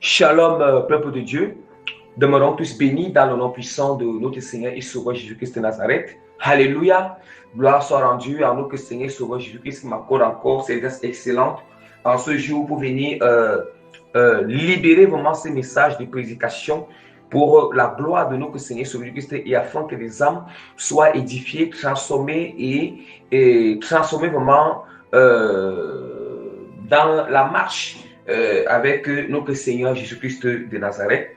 Shalom, peuple de Dieu. Demeurons tous bénis dans le nom puissant de notre Seigneur et Sauveur Jésus-Christ de Nazareth. Alléluia. Gloire soit rendue à notre Seigneur et Sauveur Jésus-Christ qui m'accorde encore ces grâces excellentes en ce jour pour venir libérer vraiment ces messages de prédication pour la gloire de notre Seigneur et Sauveur Jésus-Christ et afin que les âmes soient édifiées, transformées et transformées vraiment dans la marche avec notre Seigneur Jésus-Christ de Nazareth.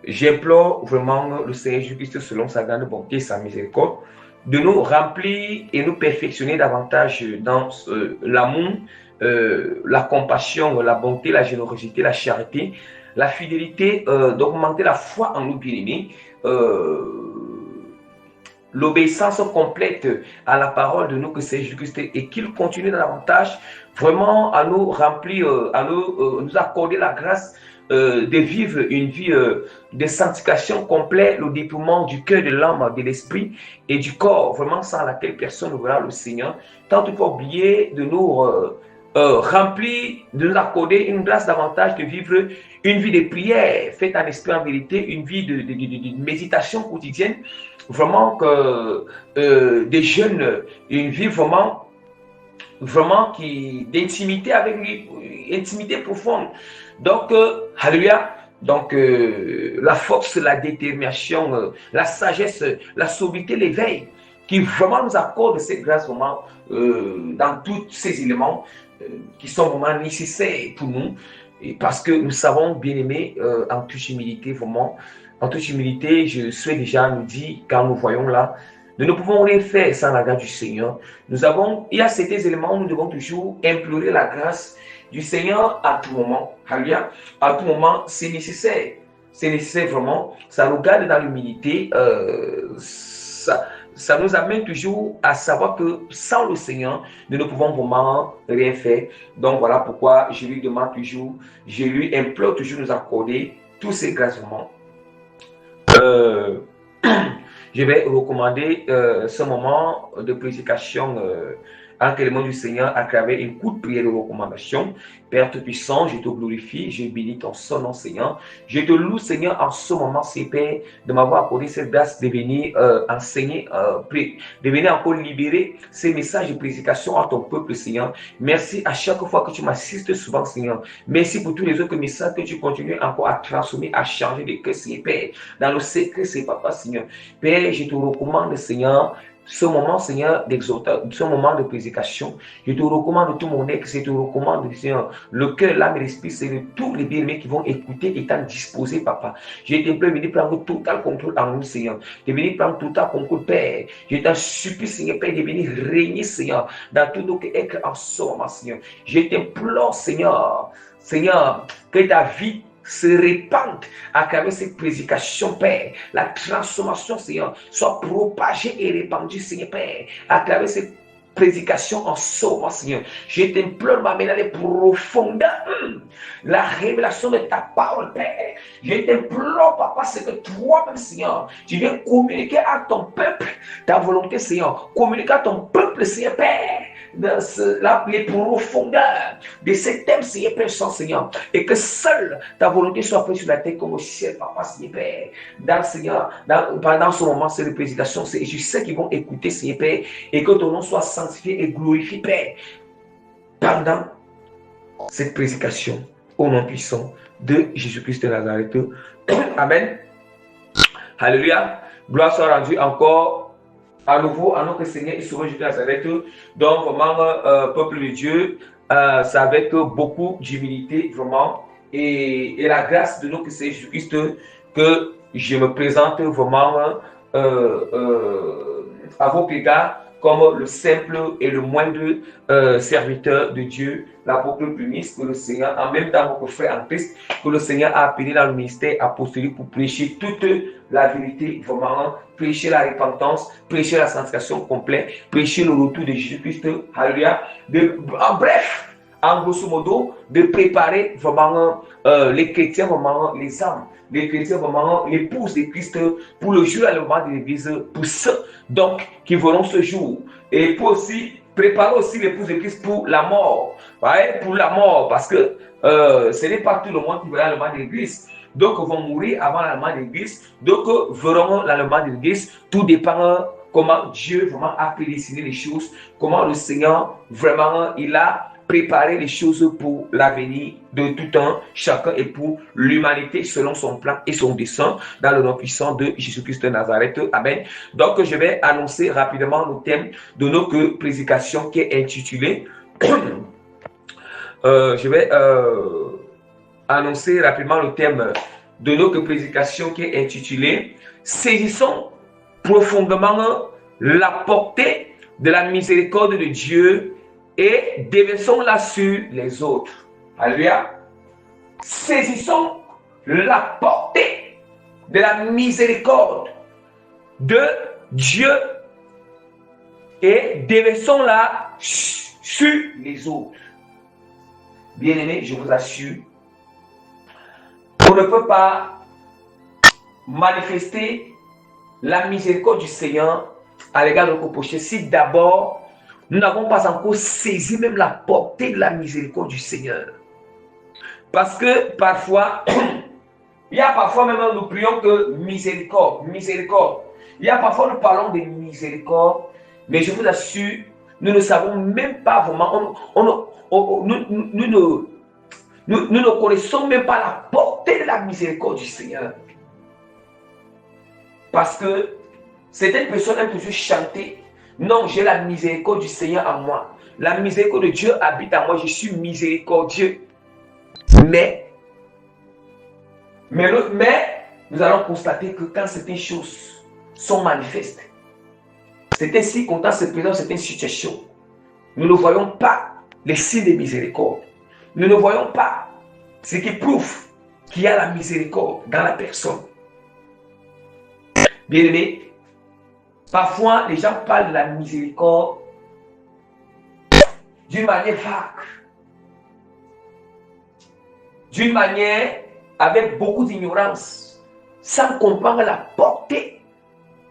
J'implore vraiment le Seigneur Jésus-Christ selon sa grande bonté et sa miséricorde de nous remplir et nous perfectionner davantage dans l'amour, la compassion, la bonté, la générosité, la charité, la fidélité, d'augmenter la foi en nous bien-aimés, l'obéissance complète à la parole de notre Seigneur Jésus-Christ et qu'il continue davantage vraiment à nous remplir, à nous accorder la grâce de vivre une vie de sanctification complète, le déploiement du cœur, de l'âme, de l'esprit et du corps, vraiment sans laquelle personne ne verra le Seigneur. Tant qu'il faut oublier de nous remplir, de nous accorder une grâce davantage de vivre une vie de prière faite en esprit en vérité, une vie de méditation quotidienne, vraiment que des jeunes, une vie vraiment d'intimité avec lui, intimité profonde. Donc, alléluia. Donc, la force, la détermination, la sagesse, la sobriété, l'éveil, qui vraiment nous accorde cette grâce vraiment dans tous ces éléments qui sont vraiment nécessaires pour nous. Et parce que nous savons, bien aimés, en toute humilité, vraiment, en toute humilité, je souhaite déjà nous dire, quand nous voyons là, nous ne pouvons rien faire sans la grâce du Seigneur. Il y a certains éléments où nous devons toujours implorer la grâce du Seigneur à tout moment. Alléluia. À tout moment, c'est nécessaire. C'est nécessaire vraiment. Ça nous garde dans l'humilité. Ça nous amène toujours à savoir que sans le Seigneur, nous ne pouvons vraiment rien faire. Donc voilà pourquoi je lui demande toujours, je lui implore toujours de nous accorder tous ces grâces vraiment. Je vais recommander ce moment de prédication en élément du Seigneur à travers une courte prière de recommandation. Père Tout-Puissant, je te glorifie, je bénis ton son, nom, Seigneur. Je te loue, Seigneur, en ce moment, Seigneur, Père, de m'avoir accordé cette grâce de venir enseigner, de venir encore libérer ces messages de prédication à ton peuple, Seigneur. Merci à chaque fois que tu m'assistes souvent, Seigneur. Merci pour tous les autres messages que tu continues encore à transformer, à changer de cœur, Seigneur, Père. Dans le secret, c'est Papa, Seigneur. Père, je te recommande, Seigneur, ce moment, Seigneur, d'exhortation, ce moment de prédication, je te recommande tout mon ex, je te recommande, Seigneur, le cœur, l'âme et l'esprit, c'est tous les bien-aimés qui vont écouter étant disposés, Papa. Je t'implore de venir prendre total contrôle en nous, Seigneur. De venir prendre total contrôle, Père. Je t'en supplie, Seigneur, Père, de venir régner, Seigneur, dans tout notre être en ce moment, Seigneur. Je t'implore, Seigneur, que ta vie se répandent à travers cette prédication, Père. La transformation, Seigneur, soit propagée et répandue, Seigneur, Père, à travers cette prédication en sauvant, Seigneur. Je t'implore, m'amener dans les profondeurs, la révélation de ta parole, Père. Je t'implore, Papa, c'est que toi-même, Seigneur, tu viens communiquer à ton peuple ta volonté, Seigneur. Communiquer à ton peuple, Seigneur, Père, dans les profondeurs de ces thèmes, Seigneur, Père, Seigneur, et que seule ta volonté soit faite sur la terre comme au ciel, Papa, Seigneur, Père. Dans, Seigneur, pendant ce moment, c'est de prédication, je sais qu'ils vont écouter, Seigneur, Père, et que ton nom soit sanctifié et glorifié, Père, pendant cette prédication, au nom puissant de Jésus-Christ de Nazareth. Amen. Alléluia. Gloire soit rendue encore à nouveau à notre Seigneur et Sauveur Jésus de Nazareth. Donc vraiment, peuple de Dieu, c'est avec beaucoup d'humilité vraiment et la grâce de notre Seigneur Jésus-Christ que je me présente vraiment à vos égards comme le simple et le moindre serviteur de Dieu, l'apôtre Plumis, que le Seigneur, en même temps que frère en Christ, que le Seigneur a appelé dans le ministère apostolique pour prêcher toute la vérité, vraiment, prêcher la repentance, prêcher la sanctification complète, prêcher le retour de Jésus-Christ, alléluia. En bref, en grosso modo, de préparer vraiment les chrétiens, vraiment les âmes, les chrétiens, vraiment l'épouse de Christ pour le jour à le moment de l'église, pour ceux donc qui verront ce jour. Et pour aussi préparer aussi l'épouse de Christ pour la mort. Ouais, pour la mort, parce que ce n'est pas tout le monde qui verra l'allemand de l'Église. Donc, vont mourir avant l'allemand de l'Église. Donc, verront l'allemand de l'Église. Tout dépend comment Dieu vraiment a prédestiné les choses, comment le Seigneur vraiment, il a préparé les choses pour l'avenir de tout un chacun et pour l'humanité selon son plan et son dessein dans le nom puissant de Jésus-Christ de Nazareth. Amen. Donc, je vais annoncer rapidement le thème de notre prédication qui est intitulé je vais annoncer rapidement le thème de notre prédication qui est intitulé « Saisissons profondément la portée de la miséricorde de Dieu et déversons-la sur les autres. » Alléluia. Saisissons la portée de la miséricorde de Dieu et déversons-la sur les autres. Bien-aimés, je vous assure, on ne peut pas manifester la miséricorde du Seigneur à l'égard de nos péchés si d'abord nous n'avons pas encore saisi même la portée de la miséricorde du Seigneur. Parce que parfois, il y a parfois même nous prions que miséricorde, miséricorde. Il y a parfois nous parlons de miséricorde, mais je vous assure, nous ne savons même pas vraiment, nous ne connaissons même pas la portée de la miséricorde du Seigneur. Parce que certaines personnes aiment toujours chanter, non, j'ai la miséricorde du Seigneur en moi. La miséricorde de Dieu habite en moi, je suis miséricordieux. Mais nous allons constater que quand certaines choses sont manifestes, certaines circonstances se présentent, certaines situations, nous ne voyons pas les signes de miséricorde. Nous ne voyons pas ce qui prouve qu'il y a la miséricorde dans la personne. Bien aimé, parfois les gens parlent de la miséricorde d'une manière vague, d'une manière avec beaucoup d'ignorance, sans comprendre la portée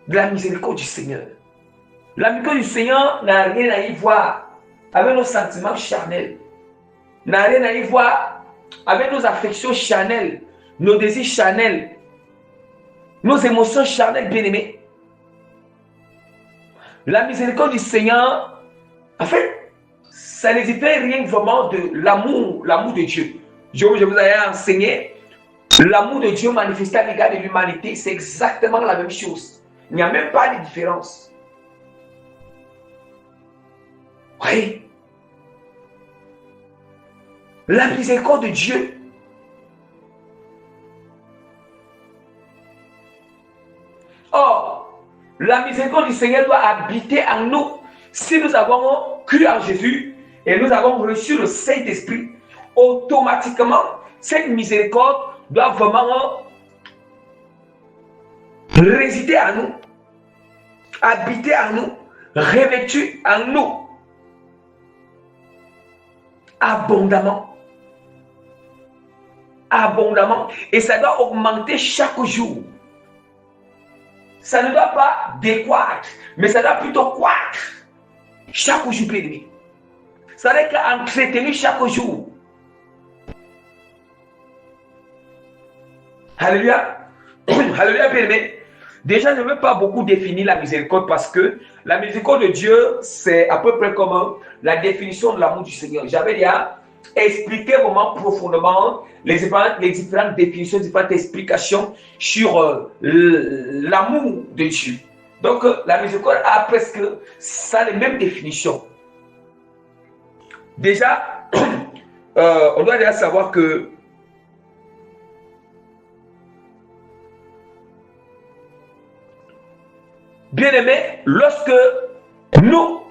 de la miséricorde du Seigneur. La miséricorde du Seigneur n'a rien à y voir avec nos sentiments charnels, n'a rien à y voir avec nos affections charnelles, nos désirs charnels, nos émotions charnelles, bien-aimées. La miséricorde du Seigneur, en fait, ça n'hésite rien vraiment de l'amour de Dieu. Je vous ai enseigné, l'amour de Dieu manifesté à l'égard de l'humanité, c'est exactement la même chose. Il n'y a même pas de différence. Oui. La miséricorde de Dieu. Or, la miséricorde du Seigneur doit habiter en nous. Si nous avons cru en Jésus et nous avons reçu le Saint-Esprit, automatiquement, cette miséricorde doit vraiment résider en nous, habiter en nous, revêtu en nous, abondamment. Abondamment. Et ça doit augmenter chaque jour. Ça ne doit pas décroître, mais ça doit plutôt croître chaque jour, bien-aimé. Ça doit être entretenu chaque jour. Alléluia. Alléluia, bien-aimé. Déjà, je ne veux pas beaucoup définir la miséricorde parce que la miséricorde de Dieu, c'est à peu près comme la définition de l'amour du Seigneur. J'avais déjà expliqué vraiment profondément les différentes définitions, les différentes explications sur l'amour de Dieu. Donc, la miséricorde a presque ça les mêmes définitions. Déjà, on doit déjà savoir que bien-aimé, lorsque nous,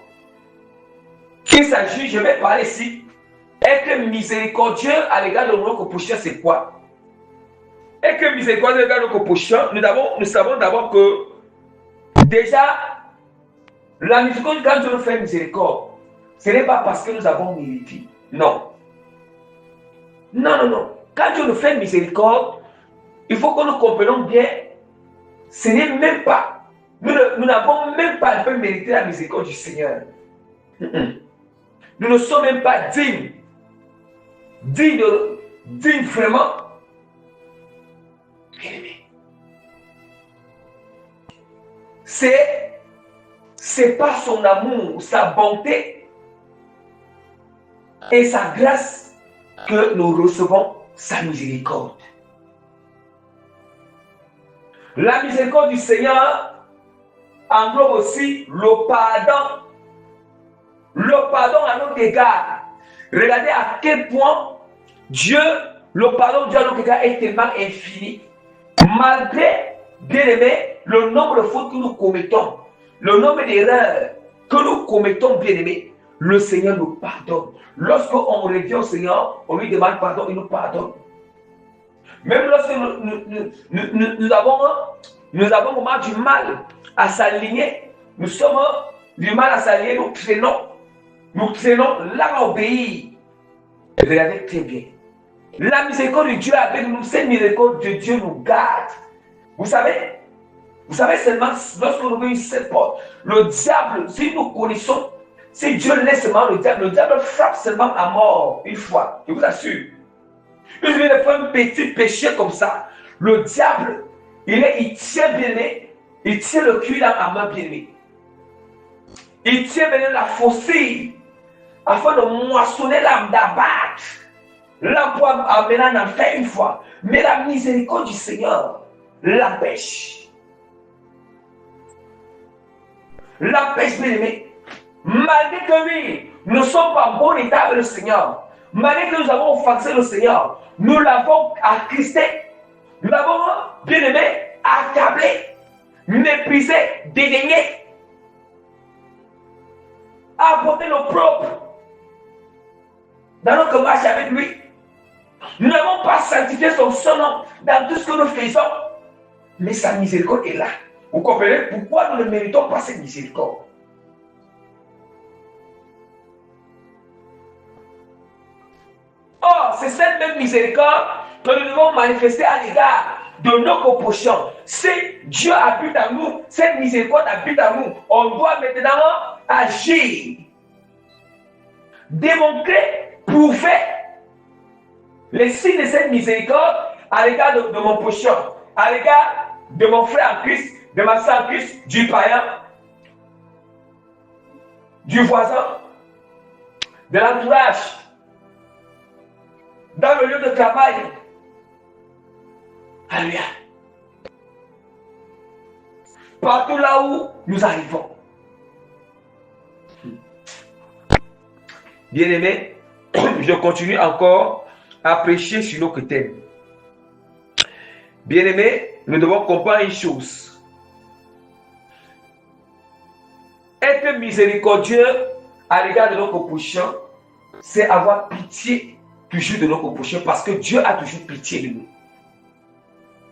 il s'agit, je vais parler ici, être miséricordieux à l'égard de nos péchés, c'est quoi? Être miséricordieux à l'égard de nos péchés, nous savons d'abord que déjà, la miséricorde, quand Dieu nous fait miséricorde, ce n'est pas parce que nous avons mérité. Non. Non, non, non. Quand Dieu nous fait miséricorde, il faut que nous comprenions bien, ce n'est même pas, nous n'avons même pas un peu mérité la miséricorde du Seigneur. Nous ne sommes même pas dignes. Dignes vraiment. C'est par son amour, sa bonté et sa grâce que nous recevons sa miséricorde. La miséricorde du Seigneur englobe aussi le pardon. Le pardon à notre égard. Regardez à quel point le pardon de Dieu à notre égard est tellement infini. Malgré, bien aimé, le nombre de fautes que nous commettons, le nombre d'erreurs que nous commettons, bien aimé, le Seigneur nous pardonne. Lorsqu'on revient au Seigneur, on lui demande pardon, il nous pardonne. Même lorsque nous avons vraiment du mal à s'aligner, nous sommes du mal à s'aligner, nous traînons là à obéir. Regardez très bien. La miséricorde de Dieu avec nous, cette miséricorde de Dieu nous garde. Vous savez seulement, lorsque nous ouvrons cette porte, le diable, si nous connaissons, si Dieu laisse seulement le diable frappe seulement à mort une fois, je vous assure. Il vient de faire un petit péché comme ça. Le diable, il tient bien aimé, il tient le cul dans la main bien aimé. Il tient bien la faucille afin de moissonner l'âme, d'abattre l'âme pour amener en enfer une fois. Mais la miséricorde du Seigneur l'empêche. L'empêche, bien aimé. Malgré que oui, nous ne sommes pas en bon état avec le Seigneur, malgré que nous avons offensé le Seigneur, nous l'avons attristé, nous l'avons, bien aimé, accablé, méprisé, dédaigné, apporté nos propres dans notre marche avec lui. Nous n'avons pas sanctifié son nom dans tout ce que nous faisons, mais sa miséricorde est là. Vous comprenez pourquoi nous ne méritons pas cette miséricorde? Or, c'est cette même miséricorde que nous devons manifester à l'égard de nos prochains. Si Dieu habite en nous, cette miséricorde habite en nous, on doit maintenant agir, démontrer, prouver les signes de cette miséricorde à l'égard de mon prochain, à l'égard de mon frère en Christ, de ma soeur en Christ, du païen, du voisin, de l'entourage, dans le lieu de travail. Alléluia. Partout là où nous arrivons. Bien-aimés, je continue encore à prêcher sur notre thème. Bien-aimés, nous devons comprendre une chose. Être miséricordieux à l'égard de notre prochain, c'est avoir pitié toujours de notre prochain, parce que Dieu a toujours pitié de nous.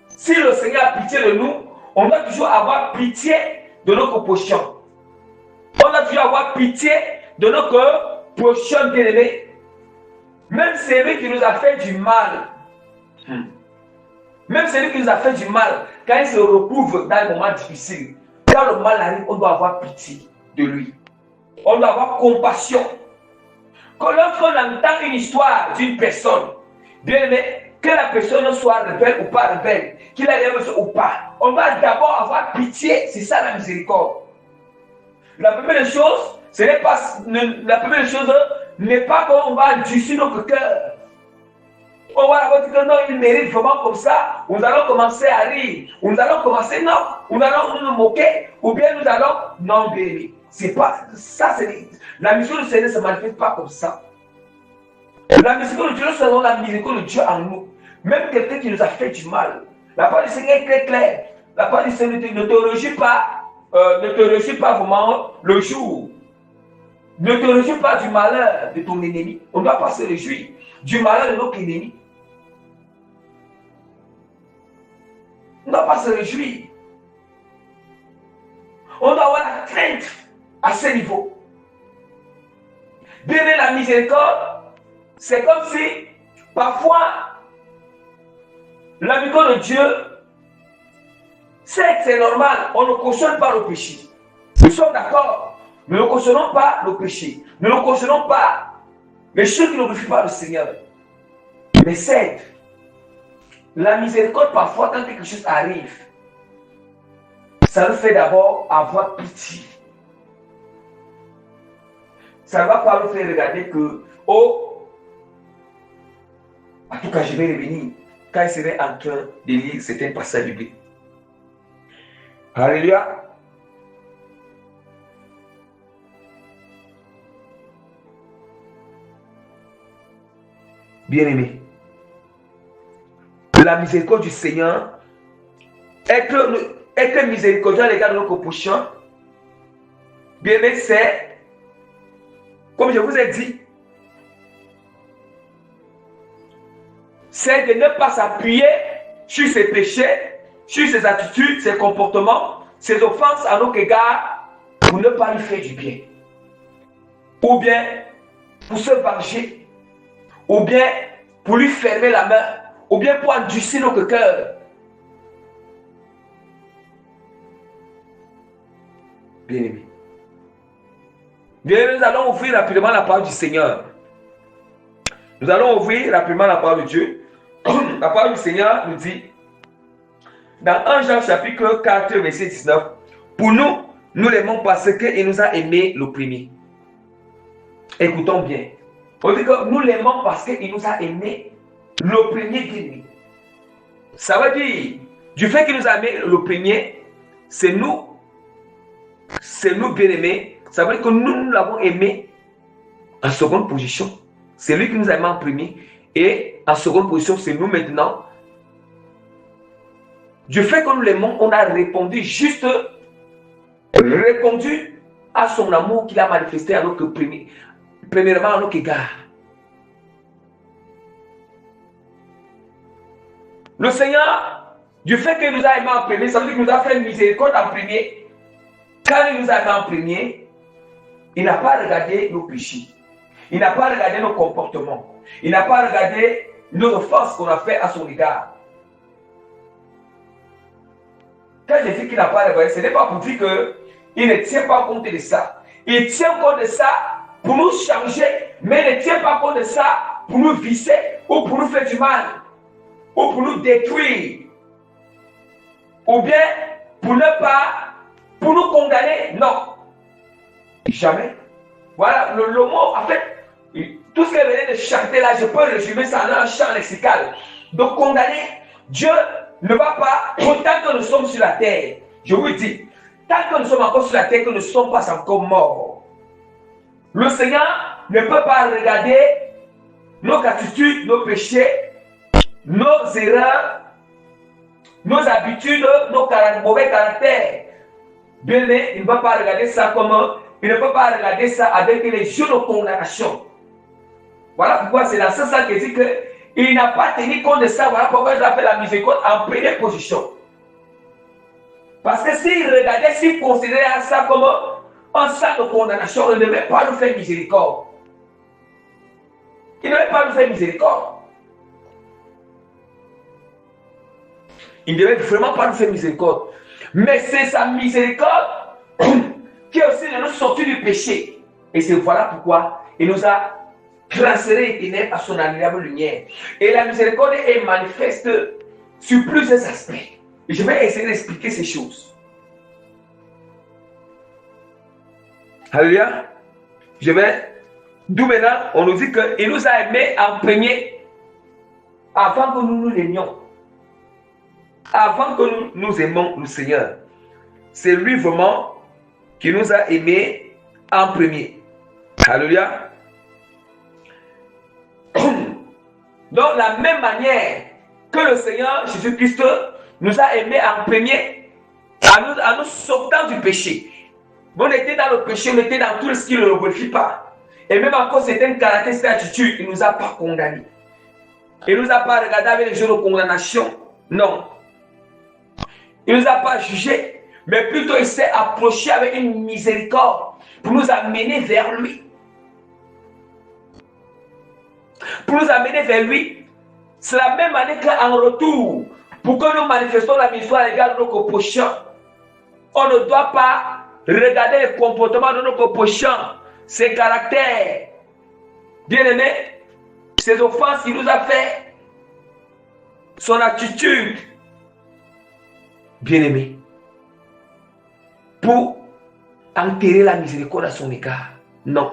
Si le Seigneur a pitié de nous, on doit toujours avoir pitié de notre prochain. On doit toujours avoir pitié de notre prochain bien-aimé. Même celui qui nous a fait du mal. Même celui qui nous a fait du mal, quand il se retrouve dans les moments difficiles, quand le mal arrive, on doit avoir pitié de lui. On doit avoir compassion. Quand lorsqu'on entend une histoire d'une personne, bien aimé, que la personne soit rebelle ou pas rebelle, qu'il ait réussi ou pas, on va d'abord avoir pitié. C'est ça la miséricorde. La première chose, n'est pas qu'on va endurcir notre cœur. On va avoir dit que non, il mérite vraiment comme ça. Nous allons commencer à rire. Nous allons commencer, non. Nous allons nous moquer. Ou bien nous allons, non, bien. C'est pas ça. La miséricorde du Seigneur ne se manifeste pas comme ça. La miséricorde de Dieu, nous savons la miséricorde de Dieu en nous. Même quelqu'un qui nous a fait du mal. La parole du Seigneur est très claire. La parole du Seigneur ne te réjouis pas vraiment le jour. Ne te réjouis pas du malheur de ton ennemi. On ne doit pas se réjouir du malheur de notre ennemi. On ne doit pas se réjouir. On doit avoir la crainte à ce niveau. Bien la miséricorde, c'est comme si parfois la miséricorde de Dieu, c'est normal, on ne cautionne pas le péché. Nous sommes d'accord. Nous ne cautionnons pas nos péchés. Nous ne cautionnons pas les choses qui ne glorifient pas le Seigneur. Mais c'est la miséricorde parfois quand quelque chose arrive. Ça nous fait d'abord avoir pitié. Ça ne va pas nous faire regarder que, oh, en tout cas, je vais revenir quand il serait en train de lire certains passages bibliques. Alléluia. Bien-aimé, la miséricorde du Seigneur être miséricordieux à l'égard de nos prochains. Bien-aimé, c'est, comme je vous ai dit, c'est de ne pas s'appuyer sur ses péchés, sur ses attitudes, ses comportements, ses offenses à notre égard pour ne pas lui faire du bien. Ou bien pour se venger, ou bien pour lui fermer la main, ou bien pour endurcir notre cœur. Bien-aimé. Bien, nous allons ouvrir rapidement la parole du Seigneur. Nous allons ouvrir rapidement la parole de Dieu. La parole du Seigneur nous dit, dans 1 Jean chapitre 4, verset 19, pour nous, nous l'aimons parce qu'il nous a aimés le premier. Écoutons bien. On dit que nous l'aimons parce qu'il nous a aimés le premier bien-aimé. Ça veut dire, du fait qu'il nous a aimés le premier, c'est nous bien-aimés. Ça veut dire que nous l'avons aimé en seconde position. C'est lui qui nous a aimés en premier. Et en seconde position, c'est nous maintenant. Du fait que nous l'aimons, on a répondu à son amour qu'il a manifesté à notre premièrement à notre égard. Le Seigneur, du fait qu'il nous a aimés en premier, ça veut dire qu'il nous a fait une miséricorde en premier. Quand il nous a aimés en premier, il n'a pas regardé nos péchés. Il n'a pas regardé nos comportements. Il n'a pas regardé nos offenses qu'on a fait à son égard. Quand je dis qu'il n'a pas regardé, ce n'est pas pour dire qu'il ne tient pas compte de ça. Il tient compte de ça pour nous changer, mais il ne tient pas compte de ça pour nous visser ou pour nous faire du mal, ou pour nous détruire, ou bien pour nous condamner. Non, jamais. Voilà, le mot, en fait, tout ce que je venais de chanter là, je peux résumer ça en un chant lexical. Donc condamner, Dieu ne va pas, autant que nous sommes sur la terre, je vous dis, tant que nous sommes encore sur la terre, que nous ne sommes pas encore morts. Le Seigneur ne peut pas regarder nos attitudes, nos péchés, nos erreurs, nos habitudes, nos mauvais caractères. Bien, il ne va pas regarder ça comme, il ne peut pas regarder ça avec les yeux de condamnation. Voilà pourquoi c'est dans ce sens qu'il dit qu'il n'a pas tenu compte de ça. Voilà pourquoi il a fait la miséricorde en première position. Parce que s'il regardait, s'il considérait ça comme un sac de condamnation, il ne devait pas nous faire miséricorde. Il ne devait pas nous faire miséricorde. Il ne devait vraiment pas nous faire miséricorde. Mais c'est sa miséricorde qui est aussi de nous sortir du péché. Et c'est voilà pourquoi il nous a transféré les ténèbres à son admirable lumière. Et la miséricorde est manifeste sur plusieurs aspects. Et je vais essayer d'expliquer ces choses. Alléluia. D'où maintenant, on nous dit qu'il nous a aimés en premier avant que nous nous l'aimions. Avant que nous aimons le Seigneur. C'est lui vraiment qui nous a aimés en premier. Alléluia. Donc, la même manière que le Seigneur Jésus-Christ nous a aimés en premier en nous sortant du péché. On était dans le péché, on était dans tout ce qui ne le glorifie pas. Et même encore certaines caractéristiques d'attitude, il ne nous a pas condamnés. Il ne nous a pas regardé avec les yeux de condamnation. Non. Il ne nous a pas jugés, mais plutôt il s'est approché avec une miséricorde pour nous amener vers lui. Pour nous amener vers lui. C'est la même année qu'en retour, pour que nous manifestons la miséricorde à l'égard de nos prochains, on ne doit pas regarder le comportement de notre prochain, ses caractères. Bien-aimé, ses offenses qu'il nous a fait, son attitude. Bien-aimé, pour enterrer la miséricorde à son égard. Non.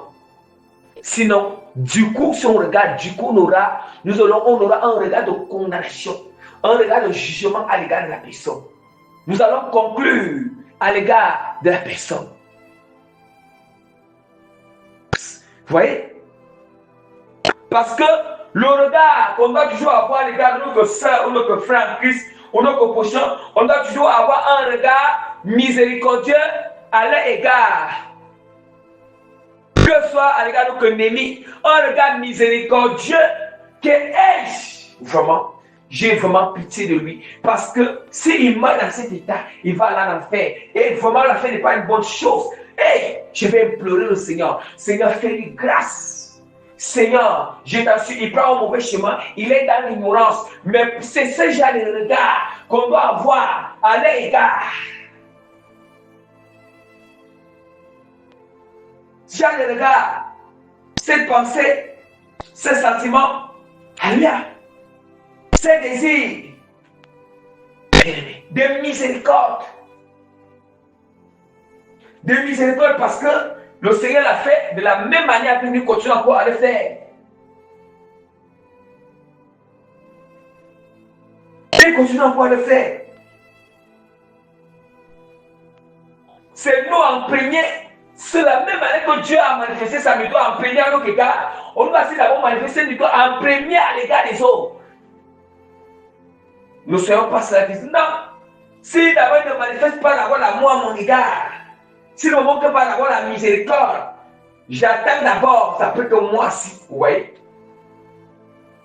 Sinon, du coup, si on regarde, on aura un regard de condamnation, un regard de jugement à l'égard de la personne. Nous allons conclure à l'égard de la personne. Vous voyez? Parce que le regard qu'on doit toujours avoir à l'égard de notre soeur ou notre frère en Christ, ou notre prochain, on doit toujours avoir un regard miséricordieux à leur égard. Que soit à l'égard de notre ennemi, un regard miséricordieux que ai-je vraiment? J'ai vraiment pitié de lui. Parce que s'il meurt dans cet état, il va aller en enfer. Et vraiment, l'enfer n'est pas une bonne chose. Et je vais implorer le Seigneur. Seigneur, fais-lui grâce. Seigneur, je t'en suis, il prend un mauvais chemin, il est dans l'ignorance. Mais c'est ce genre de regard qu'on doit avoir à l'égard. Ce genre de regard, cette pensée, ce sentiment, alléluia, ces désirs de miséricorde. De miséricorde parce que le Seigneur l'a fait de la même manière que nous continuons encore à le faire. Et continuons encore à le faire. C'est nous en premier. C'est la même manière que Dieu a manifesté sa miséricorde en premier à nos égards. On doit aussi d'abord manifester miséricorde en premier à l'égard des autres. Nous ne serons pas cela. Non. Si d'abord il ne manifeste pas d'abord l'amour à mon égard, si ne montre pas d'abord la miséricorde, j'attends d'abord, ça peut être moi aussi. Vous voyez?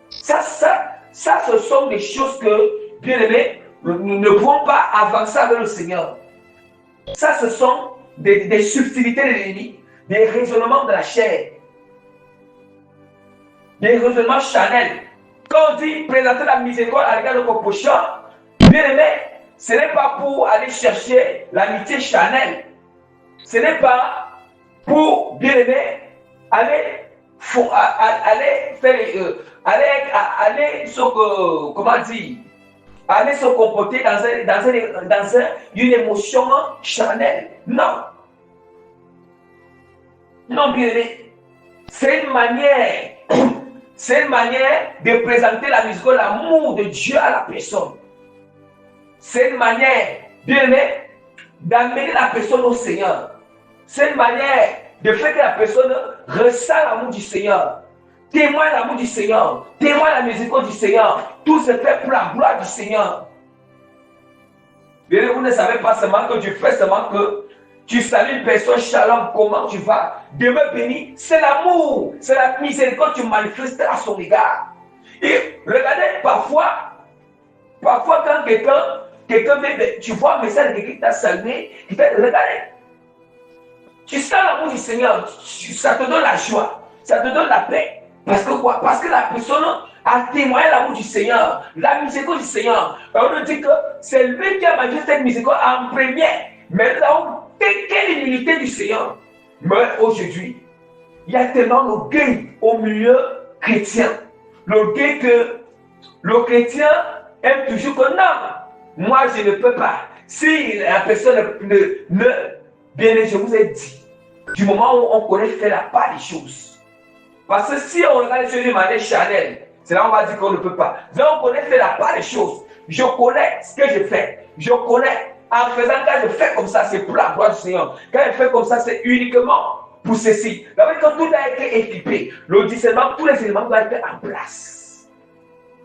Ça, ce sont des choses que, bien aimés, nous ne pouvons pas avancer avec le Seigneur. Ça, ce sont des subtilités de l'ennemi, des raisonnements de la chair, des raisonnements charnels. Quand on dit présenter la miséricorde à l'égard de notre prochain, bien aimé, ce n'est pas pour aller chercher l'amitié charnelle. Ce n'est pas pour, bien aimé, aller se comporter dans une émotion charnelle. Non. Non, bien aimé. C'est une manière de présenter la miséricorde, l'amour de Dieu à la personne. C'est une manière, bien aimé, d'amener la personne au Seigneur. C'est une manière de faire que la personne ressent l'amour du Seigneur, témoigne l'amour du Seigneur, témoigne la miséricorde du Seigneur. Tout se fait pour la gloire du Seigneur. Bien, vous ne savez pas seulement que tu fais seulement que tu salues une personne, shalom, comment tu vas, Dieu béni. C'est l'amour, c'est la miséricorde que tu manifestes à son égard. Et regardez, parfois quand quelqu'un tu vois un message de quelqu'un qui t'a salué, qui t'a regardé. Tu sens l'amour du Seigneur, ça te donne la joie, ça te donne la paix. Parce que quoi? Parce que la personne a témoigné l'amour du Seigneur, la miséricorde du Seigneur. On nous dit que c'est lui qui a manifesté cette miséricorde en premier. Mais nous avons quelle humilité du Seigneur. Mais aujourd'hui, il y a tellement d'orgueil au milieu chrétien. L'orgueil que le chrétien aime toujours que non, moi je ne peux pas. Si la personne bien, je vous ai dit, du moment où on connaît faire la part des choses. Parce que si on regarde les choses de manière charnelle, c'est là où on va dire qu'on ne peut pas. Là, on connaît faire la part des choses. Je connais ce que je fais. Je connais. En faisant, quand je fais comme ça, c'est pour la gloire du Seigneur. Quand je fais comme ça, c'est uniquement pour ceci. D'abord, quand tout a été équipé, le discernement, tous les éléments doivent être en place.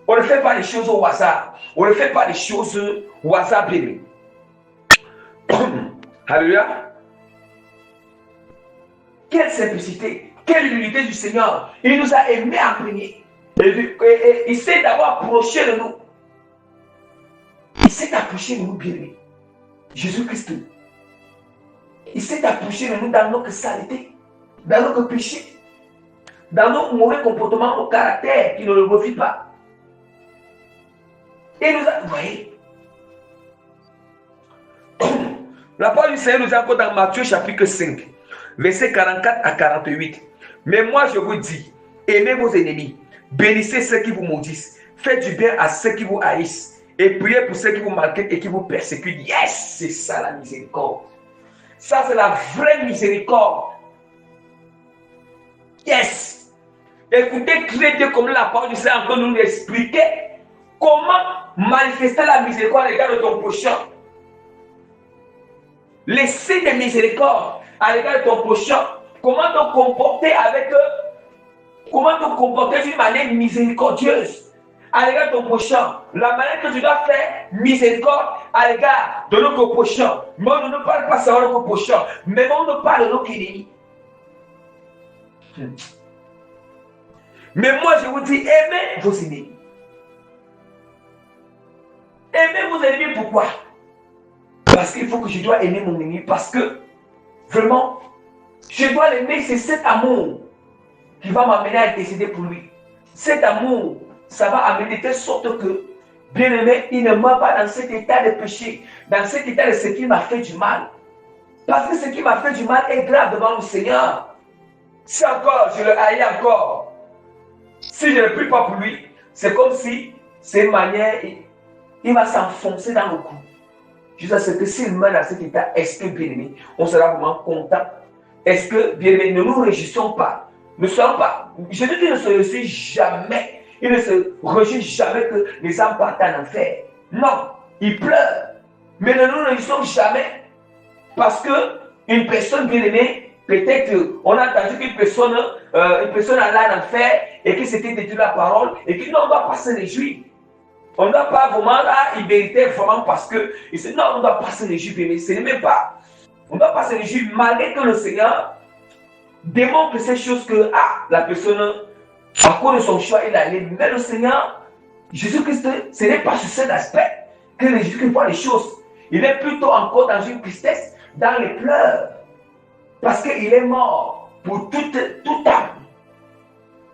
On ne fait pas les choses au hasard. On ne fait pas les choses au hasard, bébé. Alléluia. Quelle simplicité, quelle humilité du Seigneur. Il nous a aimés en premier. Et il s'est d'abord approché de nous. Il s'est approché de nous, bien-aimés. Jésus-Christ. Il s'est approché de nous dans notre saleté, dans notre péché, dans nos mauvais comportements, nos caractères qui ne le refusent pas. Et nous a, vous voyez, La parole du Seigneur nous dit encore dans Matthieu chapitre 5, versets 44 à 48. Mais moi je vous dis, aimez vos ennemis, bénissez ceux qui vous maudissent, faites du bien à ceux qui vous haïssent et priez pour ceux qui vous maltraitent et qui vous persécutent. Yes, c'est ça la miséricorde. Ça c'est la vraie miséricorde. Yes. Écoutez très bien comme la parole du Seigneur encore nous expliquer comment manifester la miséricorde à l'égard de ton prochain. Les signes de miséricorde à l'égard de ton prochain. Comment te comporter avec eux. Comment te comporter d'une manière miséricordieuse à l'égard de ton prochain. La manière que tu dois faire miséricorde à l'égard de notre prochain. Mais on ne parle pas seulement de notre prochain, mais on ne parle de notre ennemi. Mais moi je vous dis, aimez vos ennemis. Aimez vos ennemis, pourquoi? Parce qu'il faut que je dois aimer mon ennemi. Parce que, vraiment, je dois l'aimer. C'est cet amour qui va m'amener à décider pour lui. Cet amour, ça va amener de telle sorte que, bien aimé, il ne meurt pas dans cet état de péché, dans cet état de ce qui m'a fait du mal. Parce que ce qui m'a fait du mal est grave devant le Seigneur. Si encore je le haïs encore, si je ne prie pas pour lui, c'est comme si, c'est une manière, il va s'enfoncer dans le cou. Jusqu'à ce que s'il meurt dans cet état, est-ce que, bien aimé, on sera vraiment content? Est-ce que, bien aimé, ne nous réjouissons pas? Ne soyons pas. Je te dis, ne se réjouissez jamais. Il ne se réjouit jamais que les âmes partent en enfer. Non, il pleure. Mais ne nous réjouissons jamais. Parce que une personne bien aimée, peut-être on a entendu qu'une personne allait en enfer et que c'était détruit la parole et que non, on ne doit pas se réjouir. On ne doit pas vraiment, il méritait vraiment parce que, non, on ne doit pas se réjouir, mais ce n'est même pas. On ne doit pas se réjouir malgré que le Seigneur démontre ces choses que, la personne, à cause de son choix, il allait. Mais le Seigneur, Jésus-Christ, ce n'est pas sur cet aspect que Jésus-Christ voit les choses. Il est plutôt encore dans une tristesse, dans les pleurs. Parce qu'il est mort pour toute âme.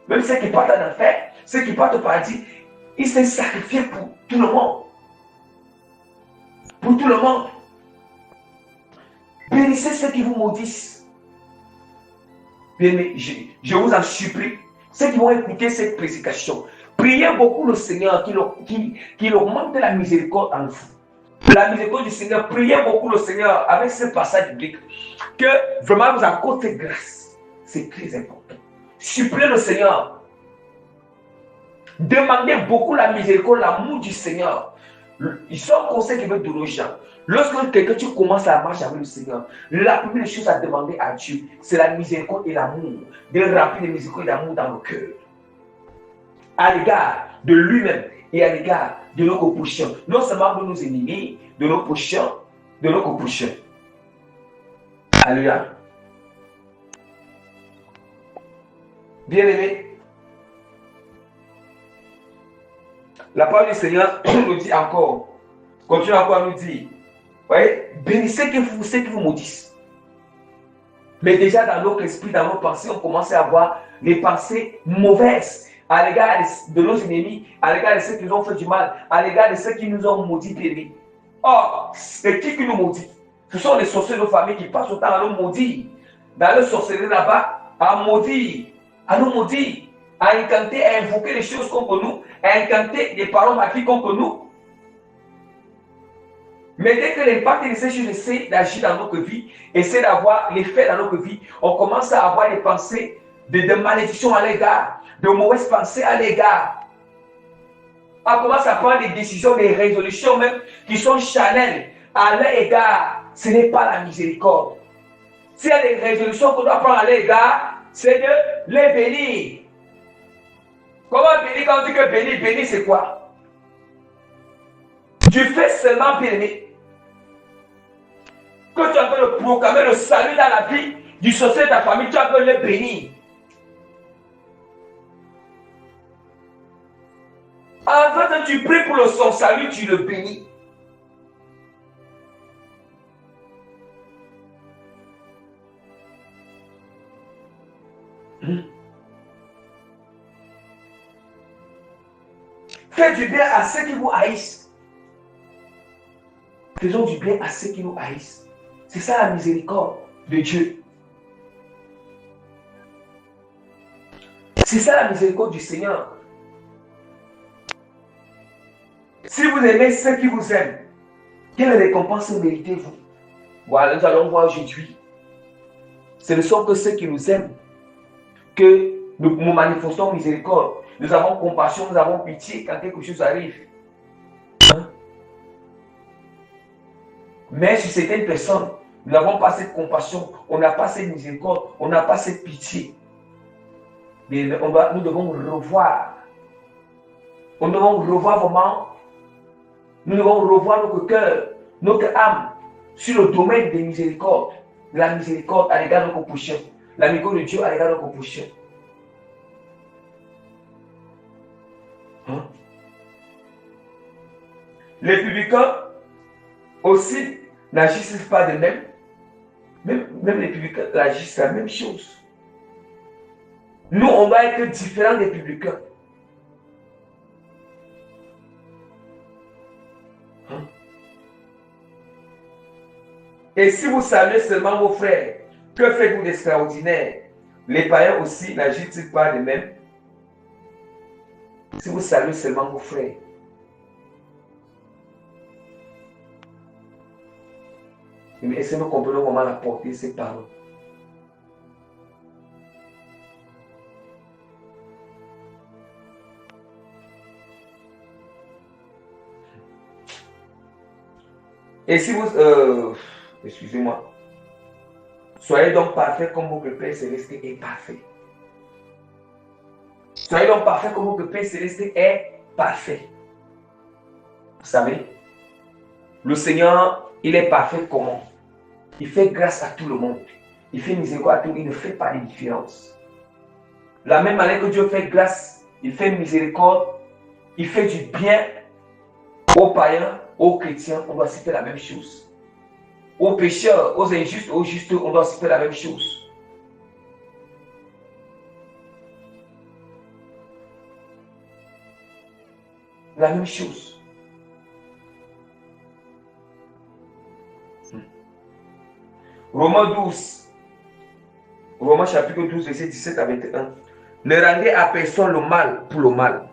Même ceux qui partent en enfer, ceux qui partent au paradis, il s'est sacrifié pour tout le monde. Pour tout le monde. Bénissez ceux qui vous maudissent. Bien, mais je vous en supplie, ceux qui vont écouter cette prédication, priez beaucoup le Seigneur qu'il augmente la miséricorde en vous. La miséricorde du Seigneur, priez beaucoup le Seigneur avec ce passage biblique, que vraiment vous accorde cette grâce. C'est très important. Suppliez le Seigneur. Demandez beaucoup la miséricorde, l'amour du Seigneur. Ils sont conseils qui veulent donner aux gens. Lorsque quelqu'un tu commences à marcher avec le Seigneur, la première chose à demander à Dieu, c'est la miséricorde et l'amour. De remplir de miséricorde et d'amour dans le cœur. À l'égard de lui-même et à l'égard de nos prochains. Non seulement de nos ennemis, de nos prochains, de nos prochains. Alléluia. Bien-aimés, la parole du Seigneur nous dit encore, continue encore à nous dire, voyez, bénissez ceux qui vous maudissent. Mais déjà dans notre esprit, dans nos pensées, on commence à avoir des pensées mauvaises à l'égard de nos ennemis, à l'égard de ceux qui nous ont fait du mal, à l'égard de ceux qui nous ont maudits, péris. Or, c'est qui nous maudit? Ce sont les sorciers de nos familles qui passent autant à nous maudire. Dans le sorcellerie là-bas, à maudire, à nous maudire, à incanter, à invoquer des choses contre nous, à incanter des paroles maquillées contre nous. Mais dès que l'impact de ces choses essaie d'agir dans notre vie, essaie d'avoir l'effet dans notre vie, on commence à avoir des pensées de malédiction à l'égard, de mauvaises pensées à l'égard. On commence à prendre des décisions, des résolutions même qui sont charnelles à l'égard. Ce n'est pas la miséricorde. S'il y a des résolutions qu'on doit prendre à l'égard, c'est de les bénir. Comment bénir? Quand on dit que bénir, bénir c'est quoi? Tu fais seulement bénir. Que tu as fait le proclamer le salut dans la vie du sorcier de ta famille, tu as fait le bénir. Avant que tu pries pour son salut, tu le bénis. Faites du bien à ceux qui vous haïssent. Faisons du bien à ceux qui nous haïssent. C'est ça la miséricorde de Dieu. C'est ça la miséricorde du Seigneur. Si vous aimez ceux qui vous aiment, quelle récompense méritez-vous? Voilà, nous allons voir aujourd'hui. Ce ne sont que ceux qui nous aiment que nous manifestons miséricorde. Nous avons compassion, nous avons pitié quand quelque chose arrive. Hein? Mais sur certaines personnes, nous n'avons pas cette compassion, on n'a pas cette miséricorde, on n'a pas cette pitié. Mais nous devons revoir. Nous devons revoir vraiment. Nous devons revoir notre cœur, notre âme sur le domaine des miséricordes. La miséricorde à l'égard de nos péchés. La miséricorde de Dieu à l'égard de nos péchés. Hein? Les publicains aussi n'agissent pas de même. Même les publicains agissent la même chose. Nous, on va être différents des publicains. Hein? Et si vous saluez seulement vos frères, que faites-vous d'extraordinaire? Les païens aussi n'agissent pas de même. Si vous saluez seulement vos frères. Mais est-ce que nous comprenons comment la porter ces paroles? Et si vous... excusez-moi. Soyez donc parfaits comme votre Père Céleste est parfait. Soyez donc parfaits comme votre Père Céleste est parfait. Vous savez, le Seigneur, il est parfait comment? Il fait grâce à tout le monde. Il fait miséricorde à tout le monde. Il ne fait pas de différence. La même manière que Dieu fait grâce, il fait miséricorde, il fait du bien aux païens, aux chrétiens, on doit aussi faire la même chose. Aux pécheurs, aux injustes, aux justes, on doit aussi faire la même chose. La même chose. Romains 12. Romains chapitre 12, verset 17 à 21. Ne rendez à personne le mal pour le mal.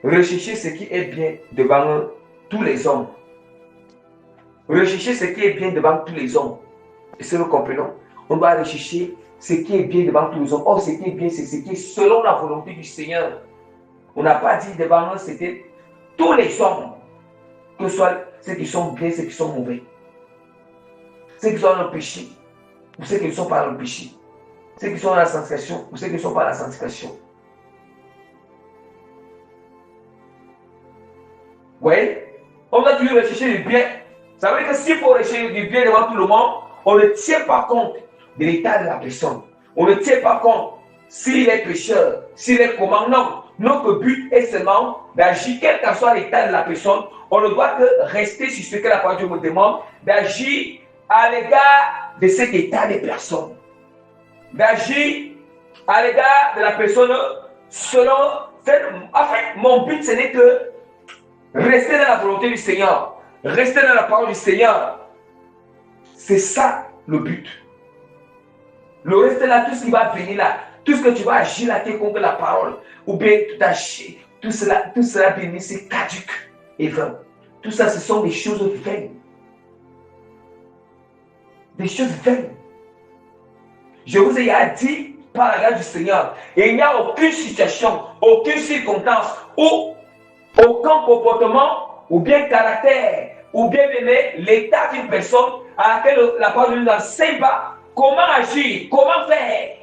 Recherchez ce qui est bien devant tous les hommes. Recherchez ce qui est bien devant tous les hommes. Et si nous comprenons, on doit rechercher ce qui est bien devant tous les hommes. Or, ce qui est bien, c'est ce qui est selon la volonté du Seigneur. On n'a pas dit devant nous, c'était tous les hommes, que ce soit ceux qui sont bien, ceux qui sont mauvais. Ceux qui sont dans le péché, ou ceux qui ne sont pas dans le péché. Ceux qui sont dans la sanctification, ou ceux qui ne sont pas dans la sanctification. Vous voyez? On doit toujours rechercher du bien. Ça veut dire que s'il faut rechercher du bien devant tout le monde, on ne tient pas compte de l'état de la personne. On ne tient pas compte s'il est pécheur, s'il est comment. Non, notre but est seulement d'agir, quel que soit l'état de la personne. On ne doit que rester sur ce que la parole de Dieu me demande, d'agir à l'égard de cet état des personnes. D'agir à l'égard de la personne selon... En fait, mon but, ce n'est que rester dans la volonté du Seigneur. Rester dans la parole du Seigneur. C'est ça le but. Le reste là, tout ce qui va venir là, tout ce que tu vas agir là, qui est contre la parole, ou bien tout cela venir, c'est caduc et vain. Tout ça, ce sont des choses vaines. Des choses vaines. Je vous ai dit par la grâce du Seigneur, et il n'y a aucune situation, aucune circonstance, ou aucun comportement, ou bien caractère, ou bien l'état d'une personne à laquelle la parole nous enseigne pas comment agir, comment faire.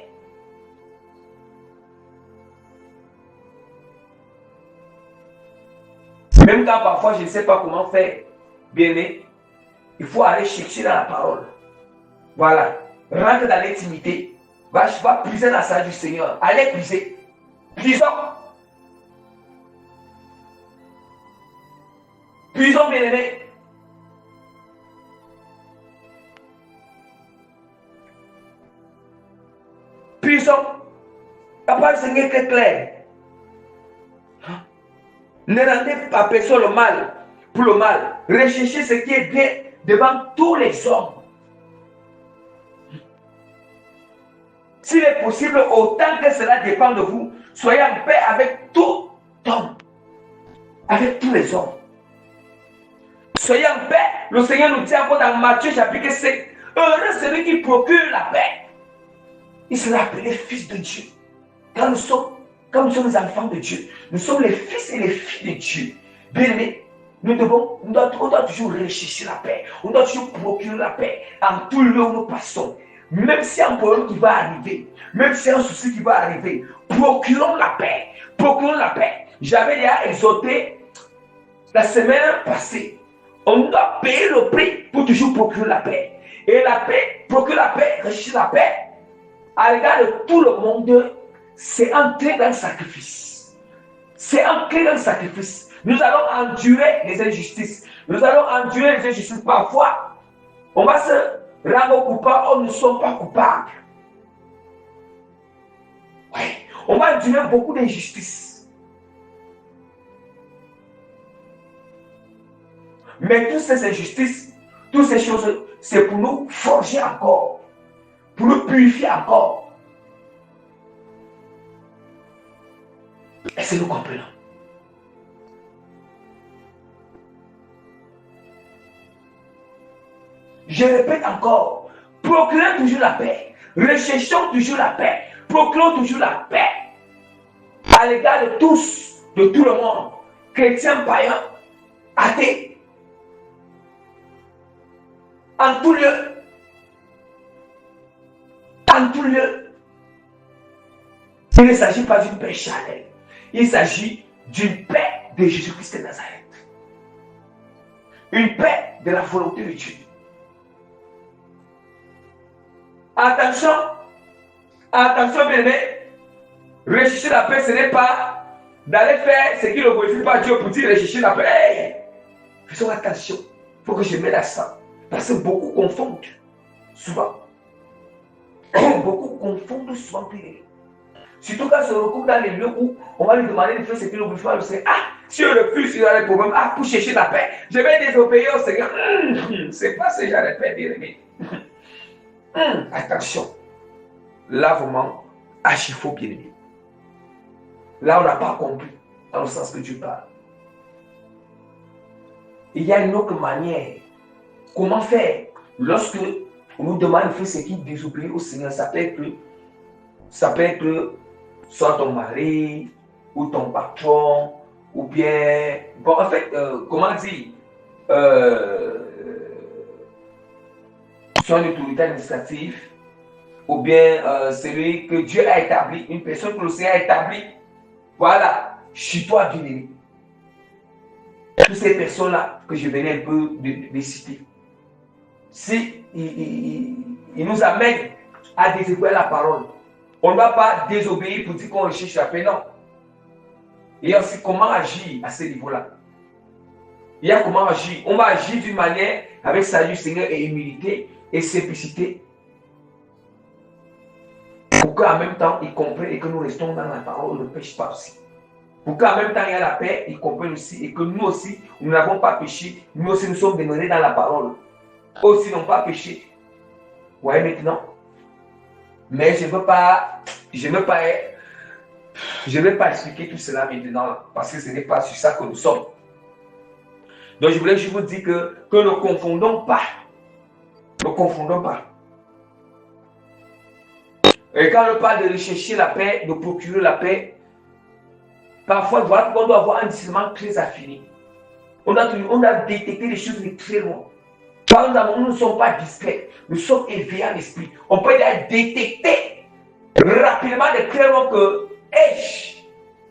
Même quand parfois je ne sais pas comment faire, bien aimé, il faut aller chercher dans la parole. Voilà, rentre dans l'intimité, va puiser dans la salle du Seigneur, allez puiser, puisons. Puisons, bien aimé. Puisons. La parole du Seigneur est très claire. Ne rendez pas personne le mal pour le mal. Recherchez ce qui est bien devant tous les hommes. S'il est possible, autant que cela dépend de vous, soyez en paix avec tout homme, avec tous les hommes. Soyez en paix. Le Seigneur nous dit encore dans Matthieu chapitre 5, heureux celui qui procure la paix. Il sera appelé fils de Dieu. Quand nous sommes les enfants de Dieu, nous sommes les fils et les filles de Dieu. Bien-aimés, on doit toujours rechercher la paix. On doit toujours procurer la paix en tout lieu où nous passons. Même s'il y a un problème qui va arriver, même s'il y a un souci qui va arriver, procurons la paix. Procurons la paix. J'avais déjà exhorté la semaine passée. On doit payer le prix pour toujours procurer la paix. Et la paix, procurer la paix, rechercher la paix, à l'égard de tout le monde, c'est entrer dans le sacrifice. C'est entrer dans le sacrifice. Nous allons endurer les injustices. Nous allons endurer les injustices. Parfois, on va se rendre coupable, or nous ne sommes pas coupables. Oui, on va endurer beaucoup d'injustices. Mais toutes ces injustices, toutes ces choses, c'est pour nous forger encore, pour nous purifier encore. Est-ce que nous comprenons? Je répète encore, procurons toujours la paix, recherchons toujours la paix, procurons toujours la paix à l'égard de tous, de tout le monde, chrétiens, païens, athées, en tout lieu. En tout lieu. Il ne s'agit pas d'une paix charnelle, il s'agit d'une paix de Jésus-Christ de Nazareth. Une paix de la volonté de Dieu. Attention, attention bien aimé, rechercher la paix, ce n'est pas d'aller faire ce qui ne glorifie pas Dieu pour dire rechercher la paix. Hey, faisons attention, il faut que je mette à ça. Parce que beaucoup confondent, souvent. Beaucoup confondent souvent, bien aimé. Surtout quand on se retrouve dans les lieux où on va lui demander de faire ce qu'il ne glorifie pas le Seigneur. Ah, si je refuse, il y a des problèmes. Ah, pour chercher la paix, je vais désobéir au Seigneur. C'est pas ce genre de paix, bien aimé. Attention, là vraiment, archi faux bien aimé. Là on n'a pas compris dans le sens que Dieu parle. Il y a une autre manière. Comment faire lorsque on nous demande de faire ce qui désobéit au Seigneur? Ça peut être soit ton mari ou ton patron ou bien bon en fait comment dire son autorité administrative, ou bien celui que Dieu a établi, une personne que le Seigneur a établi. Voilà, chez toi, bien-aimé. Toutes ces personnes-là que je venais un peu de citer, si il nous amène à désobéir la parole, on ne va pas désobéir pour dire qu'on recherche la paix, non. Il y a aussi comment agir à ce niveau-là. Il y a comment agir. On va agir d'une manière avec salut du Seigneur et humilité et simplicité, pour qu'en même temps ils comprennent et que nous restons dans la parole, on ne pêche pas aussi. Pour qu'en même temps il y a la paix, ils comprennent aussi et que nous aussi, nous n'avons pas péché, nous aussi nous sommes demeurés dans la parole. Eux aussi n'ont pas péché. Vous voyez maintenant? Mais je ne veux pas expliquer tout cela maintenant parce que ce n'est pas sur ça que nous sommes. Donc je voulais juste vous dire que ne confondons pas. Ne confondons pas. Et quand on parle de rechercher la paix, de procurer la paix, parfois on doit avoir un discernement très affiné. On doit détecter les choses de très loin. Par exemple, nous ne sommes pas discrets, nous sommes éveillés à l'esprit. On peut détecter rapidement de très loin que,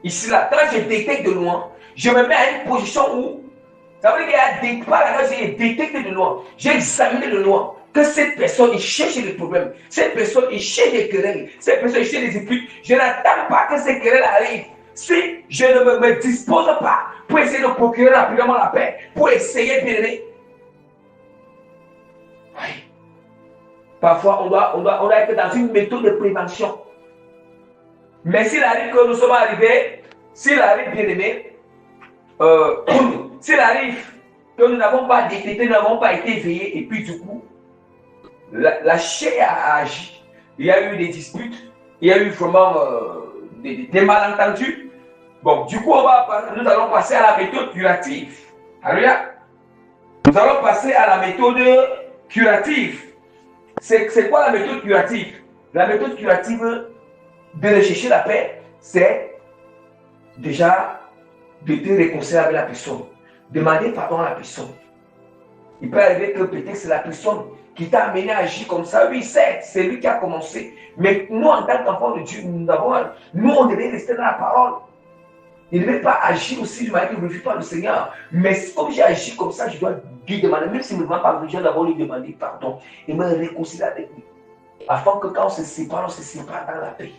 ici là, quand je détecte de loin, je me mets à une position où, ça veut dire qu'il y a pas là, j'ai détecté de loin, j'ai examiné de loin que cette personne il cherche des problèmes, cette personne il cherche des querelles, cette personne il cherche des disputes. Je n'attends pas que ces querelles arrivent. Si je ne me dispose pas pour essayer de procurer rapidement la paix, pour essayer d'aider. Oui. Parfois, on doit être dans une méthode de prévention. Mais s'il arrive que nous sommes arrivés, s'il arrive bien aimé, s'il arrive que nous n'avons pas détecté, nous n'avons pas été éveillés, et puis du coup, la chair a agi. Il y a eu des disputes, il y a eu vraiment des malentendus. Bon, du coup, nous allons passer à la méthode curative. Alléluia. Nous allons passer à la méthode curative. C'est quoi la méthode curative? La méthode curative de rechercher la paix, c'est déjà de te réconcilier avec la personne. Demander pardon à la personne. Il peut arriver que peut-être c'est la personne qui t'a amené à agir comme ça. Oui, certes, c'est lui qui a commencé. Mais nous, en tant qu'enfants de Dieu, nous, on devait rester dans la parole. Il ne devait pas agir aussi de manière que je ne glorifie pas le Seigneur. Mais comme j'ai agi comme ça, je dois lui demander, même s'il ne me demande pas, je dois d'abord lui demander pardon et me réconcilier avec lui. Afin que quand on se sépare dans la paix.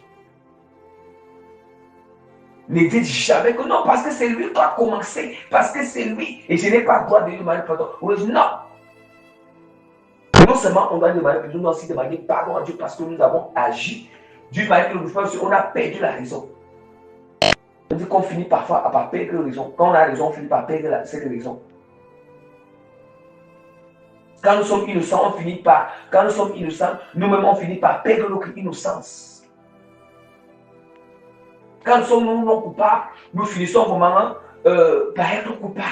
Ne dites jamais que non, parce que c'est lui qui a commencé, parce que c'est lui, et je n'ai pas le droit de lui demander pardon. Non. Non seulement on doit demander, mais nous doit aussi demander pardon à Dieu parce que nous avons agi d'une manière que on a perdu la raison. On dit qu'on finit parfois par perdre la raison. Quand on a raison, on finit par perdre cette raison. Quand nous sommes innocents, nous-mêmes on finit par perdre notre innocence. Quand nous sommes non coupables, nous finissons vraiment par être coupables.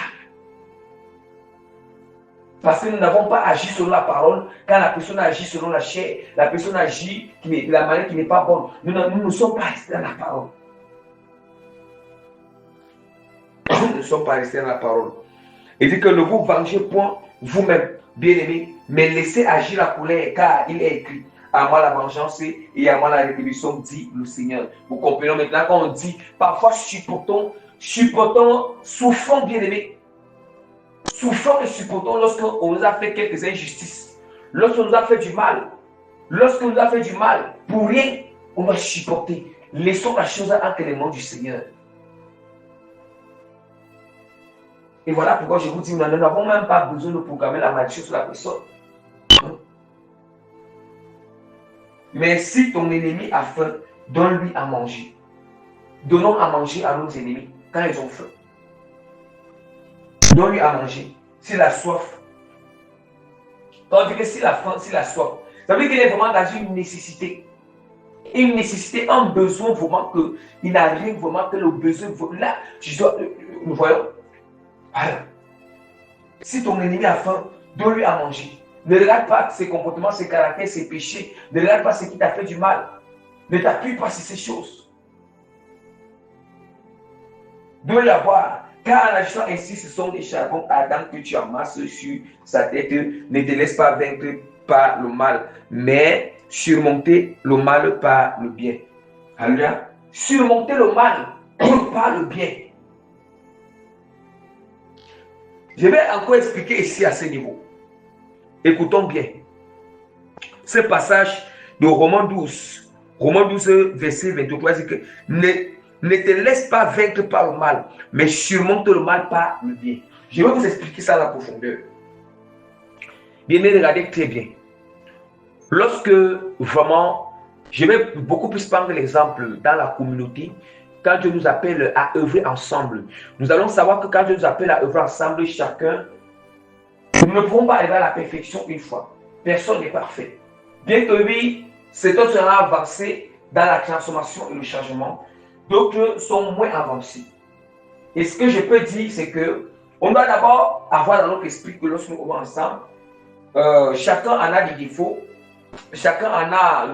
Parce que nous n'avons pas agi selon la parole. Quand la personne agit selon la chair, la personne agit de la manière qui n'est pas bonne. Nous ne sommes pas restés dans la parole. Nous ne sommes pas restés dans la parole. Il dit que ne vous vengez point vous-même, bien-aimés, mais laissez agir la colère, car il est écrit, à moi la vengeance et à moi la rétribution, dit le Seigneur. Vous comprenez maintenant quand on dit, parfois supportons, souffrons, bien-aimés. Souffrons et supportons lorsqu'on nous a fait quelques injustices, lorsqu'on nous a fait du mal, pour rien, on va supporter. Laissons la chose entre les mains du Seigneur. Et voilà pourquoi je vous dis, nous n'avons même pas besoin de programmer la malédiction sur la personne. Mais si ton ennemi a faim, donne-lui à manger. Donnons à manger à nos ennemis quand ils ont faim. Donne-lui à manger. S'il a soif. Tandis que s'il a faim, s'il a soif, ça veut dire qu'il est vraiment dans une nécessité. Une nécessité, un besoin vraiment qu'il n'a rien vraiment que le besoin. Là, nous voyons. Voilà. Si ton ennemi a faim, donne-lui à manger. Ne regarde pas ses comportements, ses caractères, ses péchés. Ne regarde pas ce qui t'a fait du mal. Ne t'appuie pas sur ces choses. Donne-lui à boire. Car en agissant ainsi, ce sont des charbons ardents que tu amasses sur sa tête. Ne te laisse pas vaincre par le mal, mais surmonter le mal par le bien. Alléluia. Surmonter le mal par le bien. Je vais encore expliquer ici à ce niveau. Écoutons bien. Ce passage de Romains 12, verset 23, dit que ne te laisse pas vaincre par le mal, mais surmonte le mal par le bien. Je vais vous expliquer ça à la profondeur. Bien, regardez très bien. Lorsque vraiment, je vais beaucoup plus prendre l'exemple dans la communauté, quand Dieu nous appelle à œuvrer ensemble, nous allons savoir que quand Dieu nous appelle à œuvrer ensemble, chacun, nous ne pouvons pas arriver à la perfection une fois. Personne n'est parfait. Bien que oui, certains seront avancés dans la transformation et le changement, d'autres sont moins avancés. Et ce que je peux dire, c'est que on doit d'abord avoir dans notre esprit que lorsque nous sommes ensemble, chacun en a des défauts, chacun en a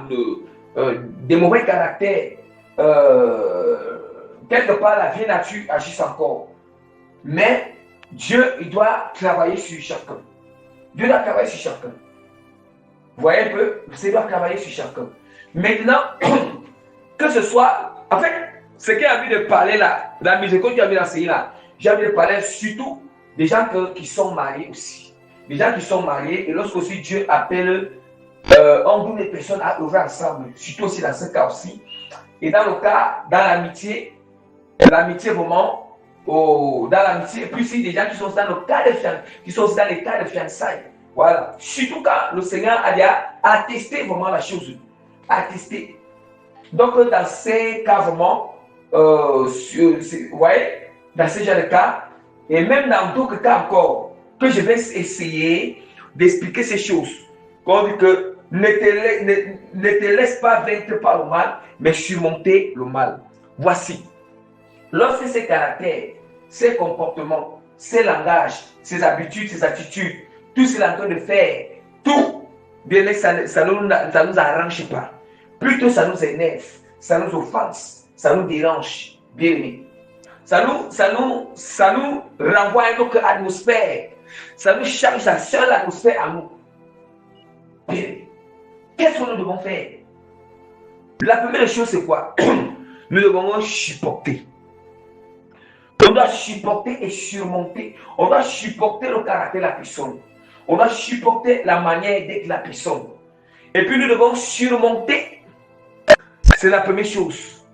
des mauvais caractères. Quelque part, la vieille nature agisse encore. Mais Dieu, il doit travailler sur chacun. Dieu doit travailler sur chacun. Vous voyez un peu, il doit travailler sur chacun. Maintenant, que ce soit, en fait, ce qu'il a envie de parler là, la miséricorde qu'il a envie d'enseigner là, j'ai envie de parler surtout des gens qui sont mariés aussi. Des gens qui sont mariés, et lorsque aussi Dieu appelle un groupe de personnes à œuvrer ensemble, surtout aussi dans ce cas aussi. Et dans le cas, dans l'amitié vraiment, dans l'amitié, et puis aussi des gens qui sont dans le cas de fiançailles, qui sont dans les cas de fiançailles. Voilà. Surtout quand le Seigneur a déjà attesté vraiment la chose. Attesté. Donc, dans ces cas vraiment, vous voyez, dans ces genre de cas, et même dans d'autres cas encore, que je vais essayer d'expliquer ces choses. Quand on dit que ne te laisse pas vaincre par le mal, mais surmonter le mal. Voici. Lorsque ces caractères, ces comportements, ces langages, ces habitudes, ces attitudes, tout ce qu'il est en train de faire, tout, bien ça ne nous arrange pas. Plutôt ça nous énerve, ça nous offense, ça nous dérange, bien aimé. Ça nous renvoie à une autre atmosphère. Ça nous change sa seule atmosphère à nous. Bien aimé. Qu'est-ce que nous devons faire? La première chose, c'est quoi? Nous devons supporter. On doit supporter et surmonter. On doit supporter le caractère de la personne. On doit supporter la manière d'être de la personne. Et puis nous devons surmonter. C'est la première chose.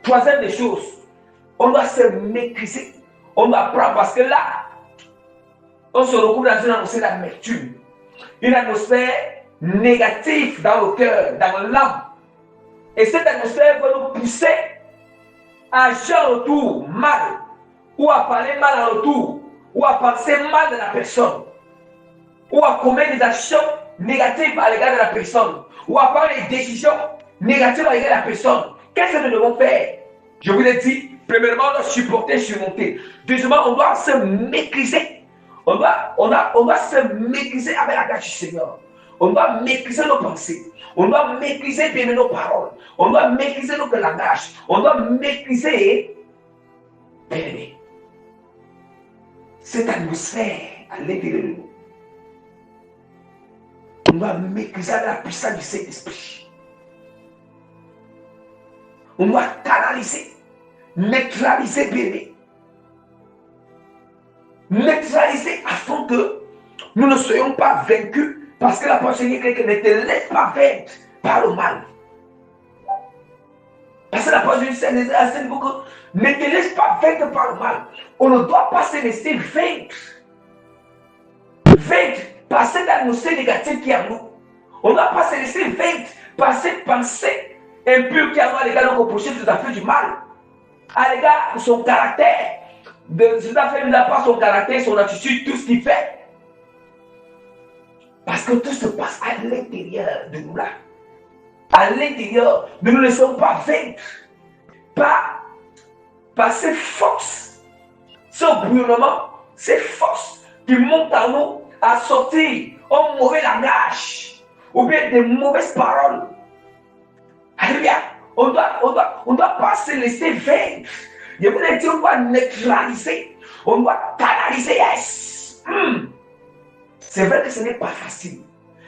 Troisième des choses, on doit se maîtriser. On doit apprendre parce que là, on se retrouve dans une atmosphère d'amertume. Une atmosphère négative dans le cœur, dans l'âme. Et cette atmosphère va nous pousser à agir en retour mal, ou à parler mal en retour, ou à penser mal de la personne, ou à commettre des actions négatives à l'égard de la personne, ou à prendre des décisions négatives à l'égard de la personne. Qu'est-ce que nous devons faire? Je vous l'ai dit, premièrement, on doit supporter, surmonter. Deuxièmement, on doit se maîtriser. On doit se maîtriser avec la grâce du Seigneur. On doit maîtriser nos pensées. On doit maîtriser bien nos paroles. On doit maîtriser notre langage. On doit maîtriser, bien aimé, cette atmosphère à l'intérieur de nous. On doit maîtriser avec la puissance du Saint-Esprit. On doit canaliser, neutraliser, bien aimé. Neutraliser afin que nous ne soyons pas vaincus. Parce que la parole dit que ne te laisse pas vaincre par le mal. Parce que la parole dit que ne te laisse pas vaincre par le mal. On ne doit pas se laisser vaincre. Vaincre par cette atmosphère négative qui est en nous. On ne doit pas se laisser vaincre par cette pensée impure qui est en nous à l'égard de nos reprocher tout à fait du mal. À l'égard de son caractère. Tout à fait mis à part son caractère, son attitude, tout ce qu'il fait. Parce que tout se passe à l'intérieur de nous là. À l'intérieur, nous ne nous laissons pas vaincre par ces forces, ce bouillonnement, ces forces qui montent en nous à sortir un mauvais langage ou bien des mauvaises paroles. Alléluia. On doit pas se laisser vaincre. Je voulais dire, on doit neutraliser, on doit canaliser. Yes. C'est vrai que ce n'est pas facile.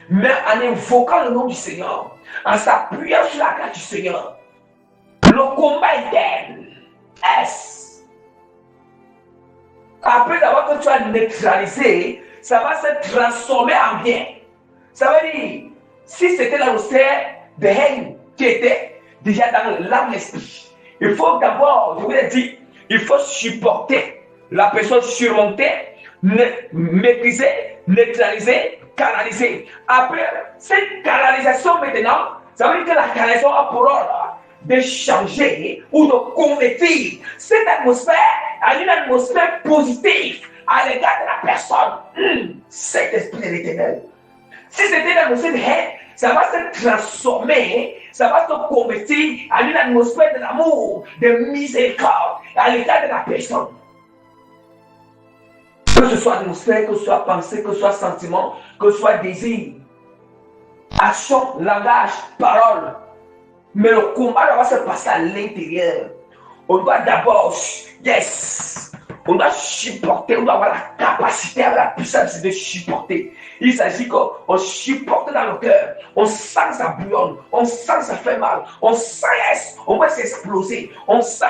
Mais en invoquant le nom du Seigneur, en s'appuyant sur la grâce du Seigneur, le combat est éternel. Est. Après d'avoir que tu as neutralisé, ça va se transformer en bien. Ça veut dire, si c'était l'atmosphère de haine qui était déjà dans l'âme, l'esprit, il faut d'abord, je vous l'ai dit, il faut supporter la personne, surmonter, maîtriser, neutraliser, canaliser. Après, cette canalisation maintenant, ça veut dire que la canalisation a pour ordre de changer ou de convertir cette atmosphère à une atmosphère positive à l'égard de la personne. Cet esprit de l'Éternel. Si c'était une atmosphère de haine, ça va se transformer, ça va se convertir à une atmosphère de l'amour, de miséricorde à l'égard de la personne. Que ce soit atmosphère, que ce soit pensée, que ce soit sentiment, que ce soit désir, action, langage, parole. Mais le combat doit se passer à l'intérieur. On doit d'abord, on doit supporter, on doit avoir la capacité, avoir la puissance de supporter. Il s'agit qu'on supporte dans le cœur, on sent que ça bouillonne, on sent que ça fait mal, on sent on va s'exploser, on sent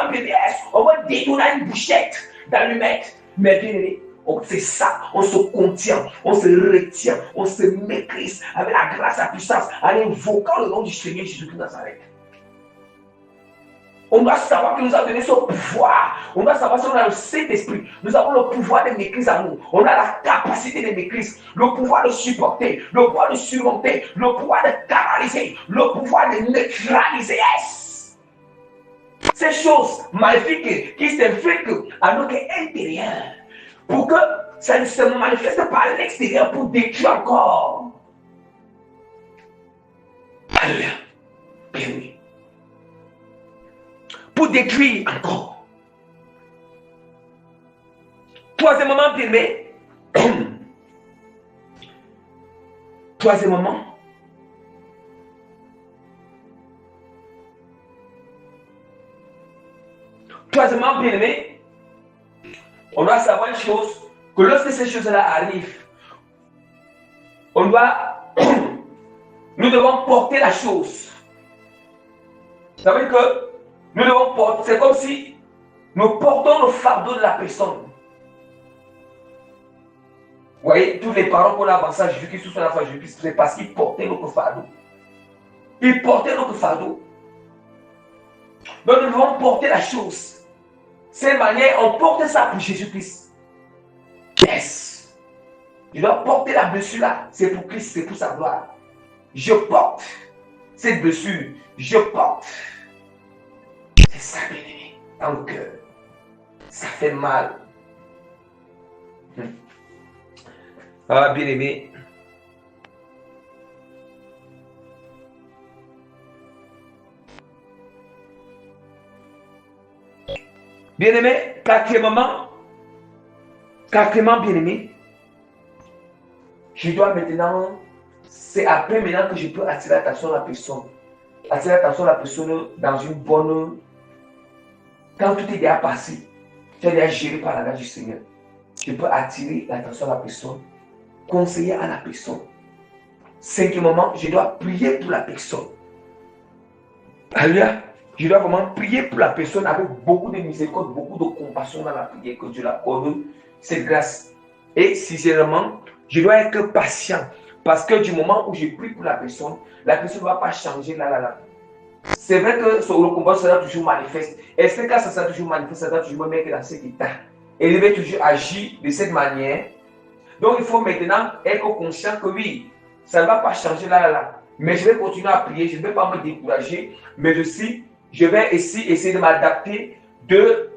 on va détourner une bouchette d'allumettes. Mais bien aimé, on fait ça, on se contient, on se retient, on se maîtrise avec la grâce, la puissance, en invoquant le nom du Seigneur Jésus-Christ de Nazareth. On doit savoir qu'il nous a donné ce pouvoir. On doit savoir si on a le Saint-Esprit. Nous avons le pouvoir de maîtrise en nous. On a la capacité de maîtrise, le pouvoir de supporter, le pouvoir de surmonter, le pouvoir de canaliser, le pouvoir de neutraliser. ces choses maléfiques qui s'infiltrent à notre intérieur, pour que ça ne se manifeste pas à l'extérieur pour détruire encore. Alléluia. Bien oui. Pour détruire encore. Troisièmement, bien aimé. Troisièmement, bien aimé, on doit savoir une chose, que lorsque ces choses-là arrivent, nous devons porter la chose. Ça veut dire que nous devons porter, c'est comme si nous portons le fardeau de la personne. Vous voyez, tous les parents qu'on a avancés à Jésus-Christ, sous son enfant Jésus-Christ, c'est parce qu'ils portaient notre fardeau. Ils portaient notre fardeau. Donc nous devons porter la chose. Cette manière, on porte ça pour Jésus-Christ. Yes. Je dois porter la blessure là. C'est pour Christ, c'est pour sa gloire. Je porte cette blessure. Je porte. C'est ça, bien-aimé. Dans le cœur. Ça fait mal. Ah, bien-aimé. Bien-aimé, quatrièmement, bien-aimé, je dois maintenant, c'est après maintenant que je peux attirer l'attention de la personne. Attirer l'attention de la personne dans une bonne... Quand tout est déjà passé, tu es déjà géré par la grâce du Seigneur. Je peux attirer l'attention de la personne, conseiller à la personne. Cinquièmement, je dois prier pour la personne. Alléluia. Je dois vraiment prier pour la personne avec beaucoup de miséricorde, beaucoup de compassion dans la prière, que Dieu l'accorde cette grâce. Et sincèrement, je dois être patient. Parce que du moment où je prie pour la personne ne va pas changer là. C'est vrai que le combat sera toujours manifeste. Et c'est quand ça sera toujours manifeste, ça sera toujours me mettre dans cet état. Et il va toujours agir de cette manière. Donc il faut maintenant être conscient que oui, ça ne va pas changer là. Mais je vais continuer à prier, je ne vais pas me décourager, mais aussi je vais essayer de m'adapter, de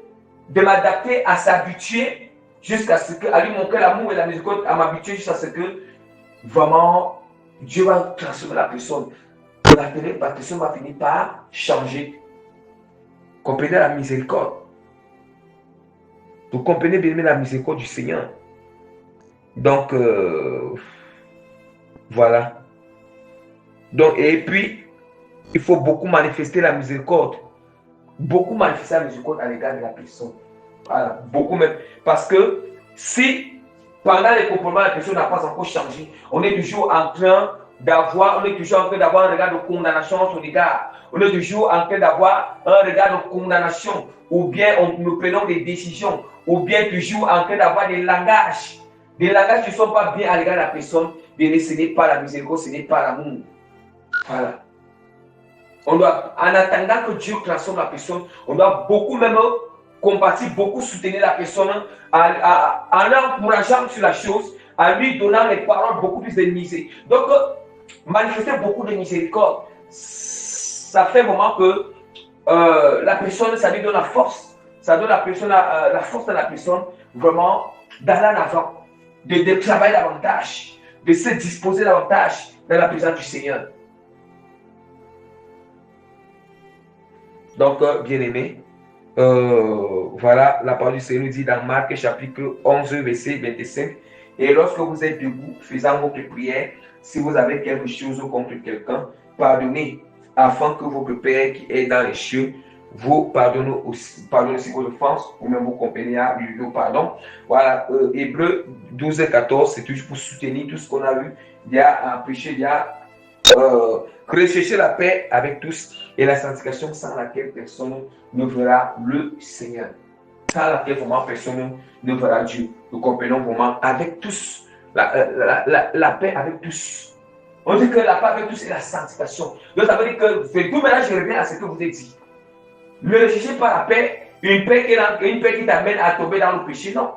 m'adapter à s'habituer jusqu'à ce que, à lui montrer l'amour et la miséricorde, à m'habituer jusqu'à ce que vraiment Dieu va transformer la personne. La personne va finir par changer. Comprenez la miséricorde. Vous comprenez bien la miséricorde du Seigneur. Donc, voilà. Donc, et puis, il faut beaucoup manifester la miséricorde. Beaucoup manifester la miséricorde à l'égard de la personne. Voilà, beaucoup même. Parce que si, pendant les comportements, la personne n'a pas encore changé, on est toujours en train d'avoir un regard de condamnation à son égard. On est toujours en train d'avoir un regard de condamnation. Ou bien nous prenons des décisions. Ou bien toujours en train d'avoir des langages. Des langages qui ne sont pas bien à l'égard de la personne. Bien, ce n'est pas la miséricorde, ce n'est pas l'amour. Voilà. On doit, en attendant que Dieu transforme la personne, on doit beaucoup même compatir, beaucoup soutenir la personne en l'encourageant sur la chose, en lui donnant les paroles beaucoup plus de miséricorde. Donc, manifester beaucoup de miséricorde, ça fait vraiment que la personne, ça lui donne la force. Ça donne la personne la force de la personne vraiment d'aller en avant, de travailler davantage, de se disposer davantage dans la présence du Seigneur. Donc, bien-aimé, voilà, la parole du Seigneur nous dit dans Marc chapitre 11, verset 25. Et lorsque vous êtes debout, faisant votre prière, si vous avez quelque chose contre quelqu'un, pardonnez, afin que votre Père qui est dans les cieux vous pardonne aussi vos offenses, ou même vous comprenez le pardon. Voilà, Hébreux 12 et 14, c'est toujours pour soutenir tout ce qu'on a vu. Il y a un péché, il y a rechercher la paix avec tous et la sanctification sans laquelle personne ne verra le Seigneur. Sans laquelle vraiment personne ne verra Dieu. Nous comprenons vraiment avec tous, la paix avec tous. On dit que la paix avec tous est la sanctification. Donc ça veut dire que, tout maintenant je reviens à ce que vous avez dit. Ne recherchez pas la paix, une paix qui t'amène à tomber dans le péché, non.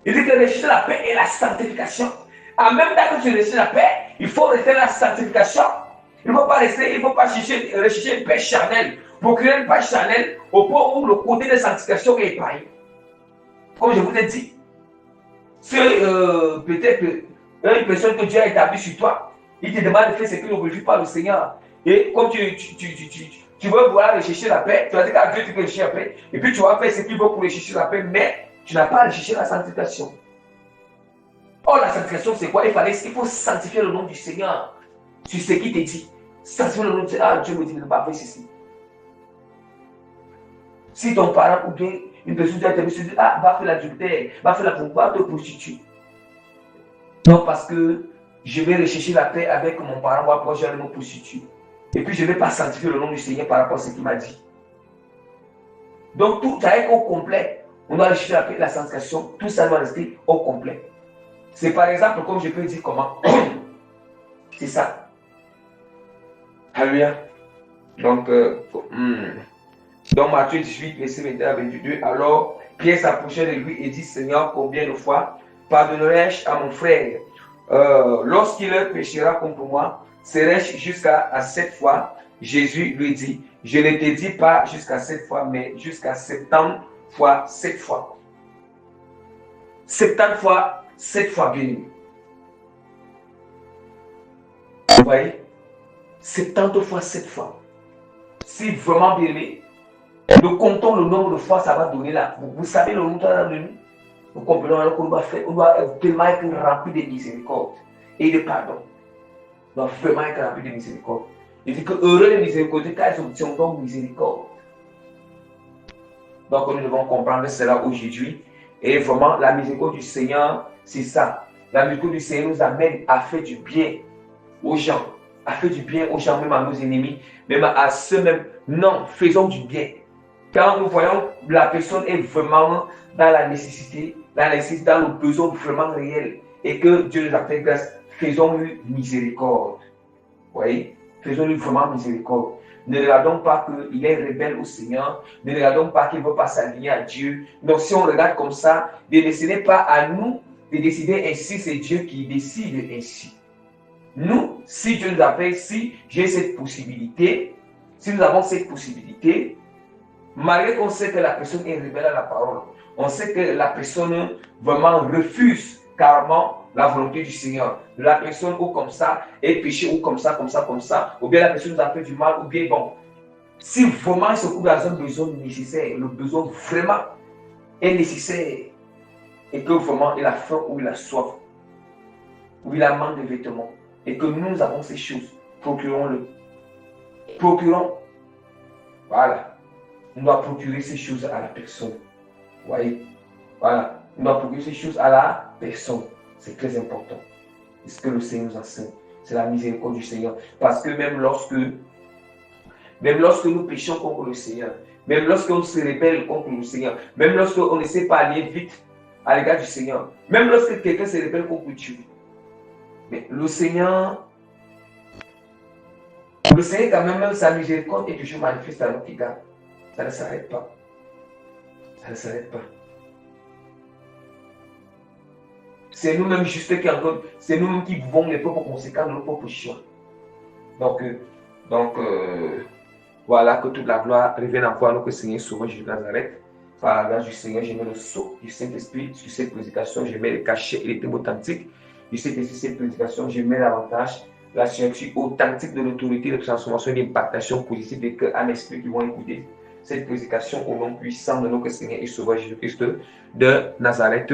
Il dit que rechercher la paix et la sanctification. En même temps que tu recherches la paix, il faut rester dans la sanctification. Il ne faut pas rechercher une paix charnelle procurer une page Chanel au point où le côté de sanctification est épargné. Comme je vous l'ai dit, c'est peut-être une personne que Dieu a établie sur toi, il te demande de faire ce qui ne glorifie pas le Seigneur. Et comme tu veux vouloir rechercher la paix, tu vas dire qu'à Dieu tu peux rechercher la paix, et puis tu vas faire ce qu'il veut pour rechercher la paix, mais tu n'as pas recherché la sanctification. Or, la sanctification, c'est quoi? Il faut sanctifier le nom du Seigneur sur ce qu'il te dit. Sanctifier le nom du Seigneur. Ah, Dieu me dit de ne pas faire ceci. Si ton parent ou bien une personne te dit, ah, va faire l'adultère, va faire la va te prostituer. Non, parce que je vais rechercher la paix avec mon parent, moi, pour je vais me prostituer. Et puis, je ne vais pas sanctifier le nom du Seigneur par rapport à ce qu'il m'a dit. Donc, tout ça est au complet. On doit rechercher la paix, la sanctification, tout ça doit rester au complet. C'est par exemple, comme je peux dire comment. C'est ça. Alléluia. Donc, dans Matthieu 18, verset 21 à 22, alors Pierre s'approchait de lui et dit, Seigneur, combien de fois pardonnerai-je à mon frère lorsqu'il péchera contre moi, serai-je jusqu'à 7 fois? Jésus lui dit, je ne te dis pas jusqu'à 7 fois, mais jusqu'à 70 fois 7 fois. 70 fois 7 fois bien aimé. Vous voyez? 70 fois 7 fois. Si vraiment bien aimé, nous comptons le nombre de fois ça va donner là. Vous savez le nombre de nous. Nous comprenons alors qu'on doit faire, on doit tellement être rempli de miséricorde et de pardon. On doit vraiment être rempli de miséricorde. Il dit que heureux les miséricordieux car ils obtiendront miséricorde. Donc nous devons comprendre cela aujourd'hui. Et vraiment, la miséricorde du Seigneur, c'est ça. La miséricorde du Seigneur nous amène à faire du bien aux gens, à faire du bien aux gens, même à nos ennemis, même à ceux-mêmes. Non, faisons du bien. Quand nous voyons la personne est vraiment dans la nécessité, dans le besoin vraiment réel, et que Dieu nous a fait grâce, faisons-lui miséricorde. Vous voyez? Faisons-lui vraiment miséricorde. Ne regardons pas qu'il est rebelle au Seigneur. Ne regardons pas qu'il ne veut pas s'aligner à Dieu. Donc si on regarde comme ça, ce n'est pas à nous de décider ainsi, c'est Dieu qui décide ainsi. Nous, si Dieu nous appelle, si j'ai cette possibilité, si nous avons cette possibilité, malgré qu'on sait que la personne est rebelle à la parole, on sait que la personne vraiment refuse carrément la volonté du Seigneur. La personne ou comme ça est péché ou comme ça, ou bien la personne nous a fait du mal, ou bien bon. Si vraiment il se trouve dans un besoin nécessaire, le besoin vraiment est nécessaire, et que vraiment il a faim ou il a soif, ou il a manque de vêtements, et que nous avons ces choses, procurons-le. Procurons. Voilà. On doit procurer ces choses à la personne. Vous voyez? Voilà. On doit procurer ces choses à la personne. C'est très important. C'est ce que le Seigneur nous enseigne. C'est la miséricorde du Seigneur. Parce que même lorsque nous péchons contre le Seigneur, même lorsqu'on se rebelle contre le Seigneur, même lorsqu'on ne sait pas aller vite à l'égard du Seigneur, même lorsque quelqu'un se rebelle contre Dieu, mais le Seigneur quand même, sa miséricorde est toujours manifeste à notre égard. Ça ne s'arrête pas. Ça ne s'arrête pas. C'est nous-mêmes juste c'est nous-mêmes qui vivons les propres conséquences de nos propres choix. Donc, voilà, que toute la gloire revienne encore à notre Seigneur Sauveur Jésus de Nazareth. Par la grâce du Seigneur, je mets le sceau du Saint-Esprit sur cette prédication, je mets le cachet et les thèmes authentiques. Du Saint-Esprit sur cette prédication, je mets l'avantage, la signature authentique de l'autorité de transformation et d'impactation positive des cœurs en esprit qui vont écouter cette prédication au nom puissant de notre Seigneur et Sauveur Jésus-Christ de Nazareth.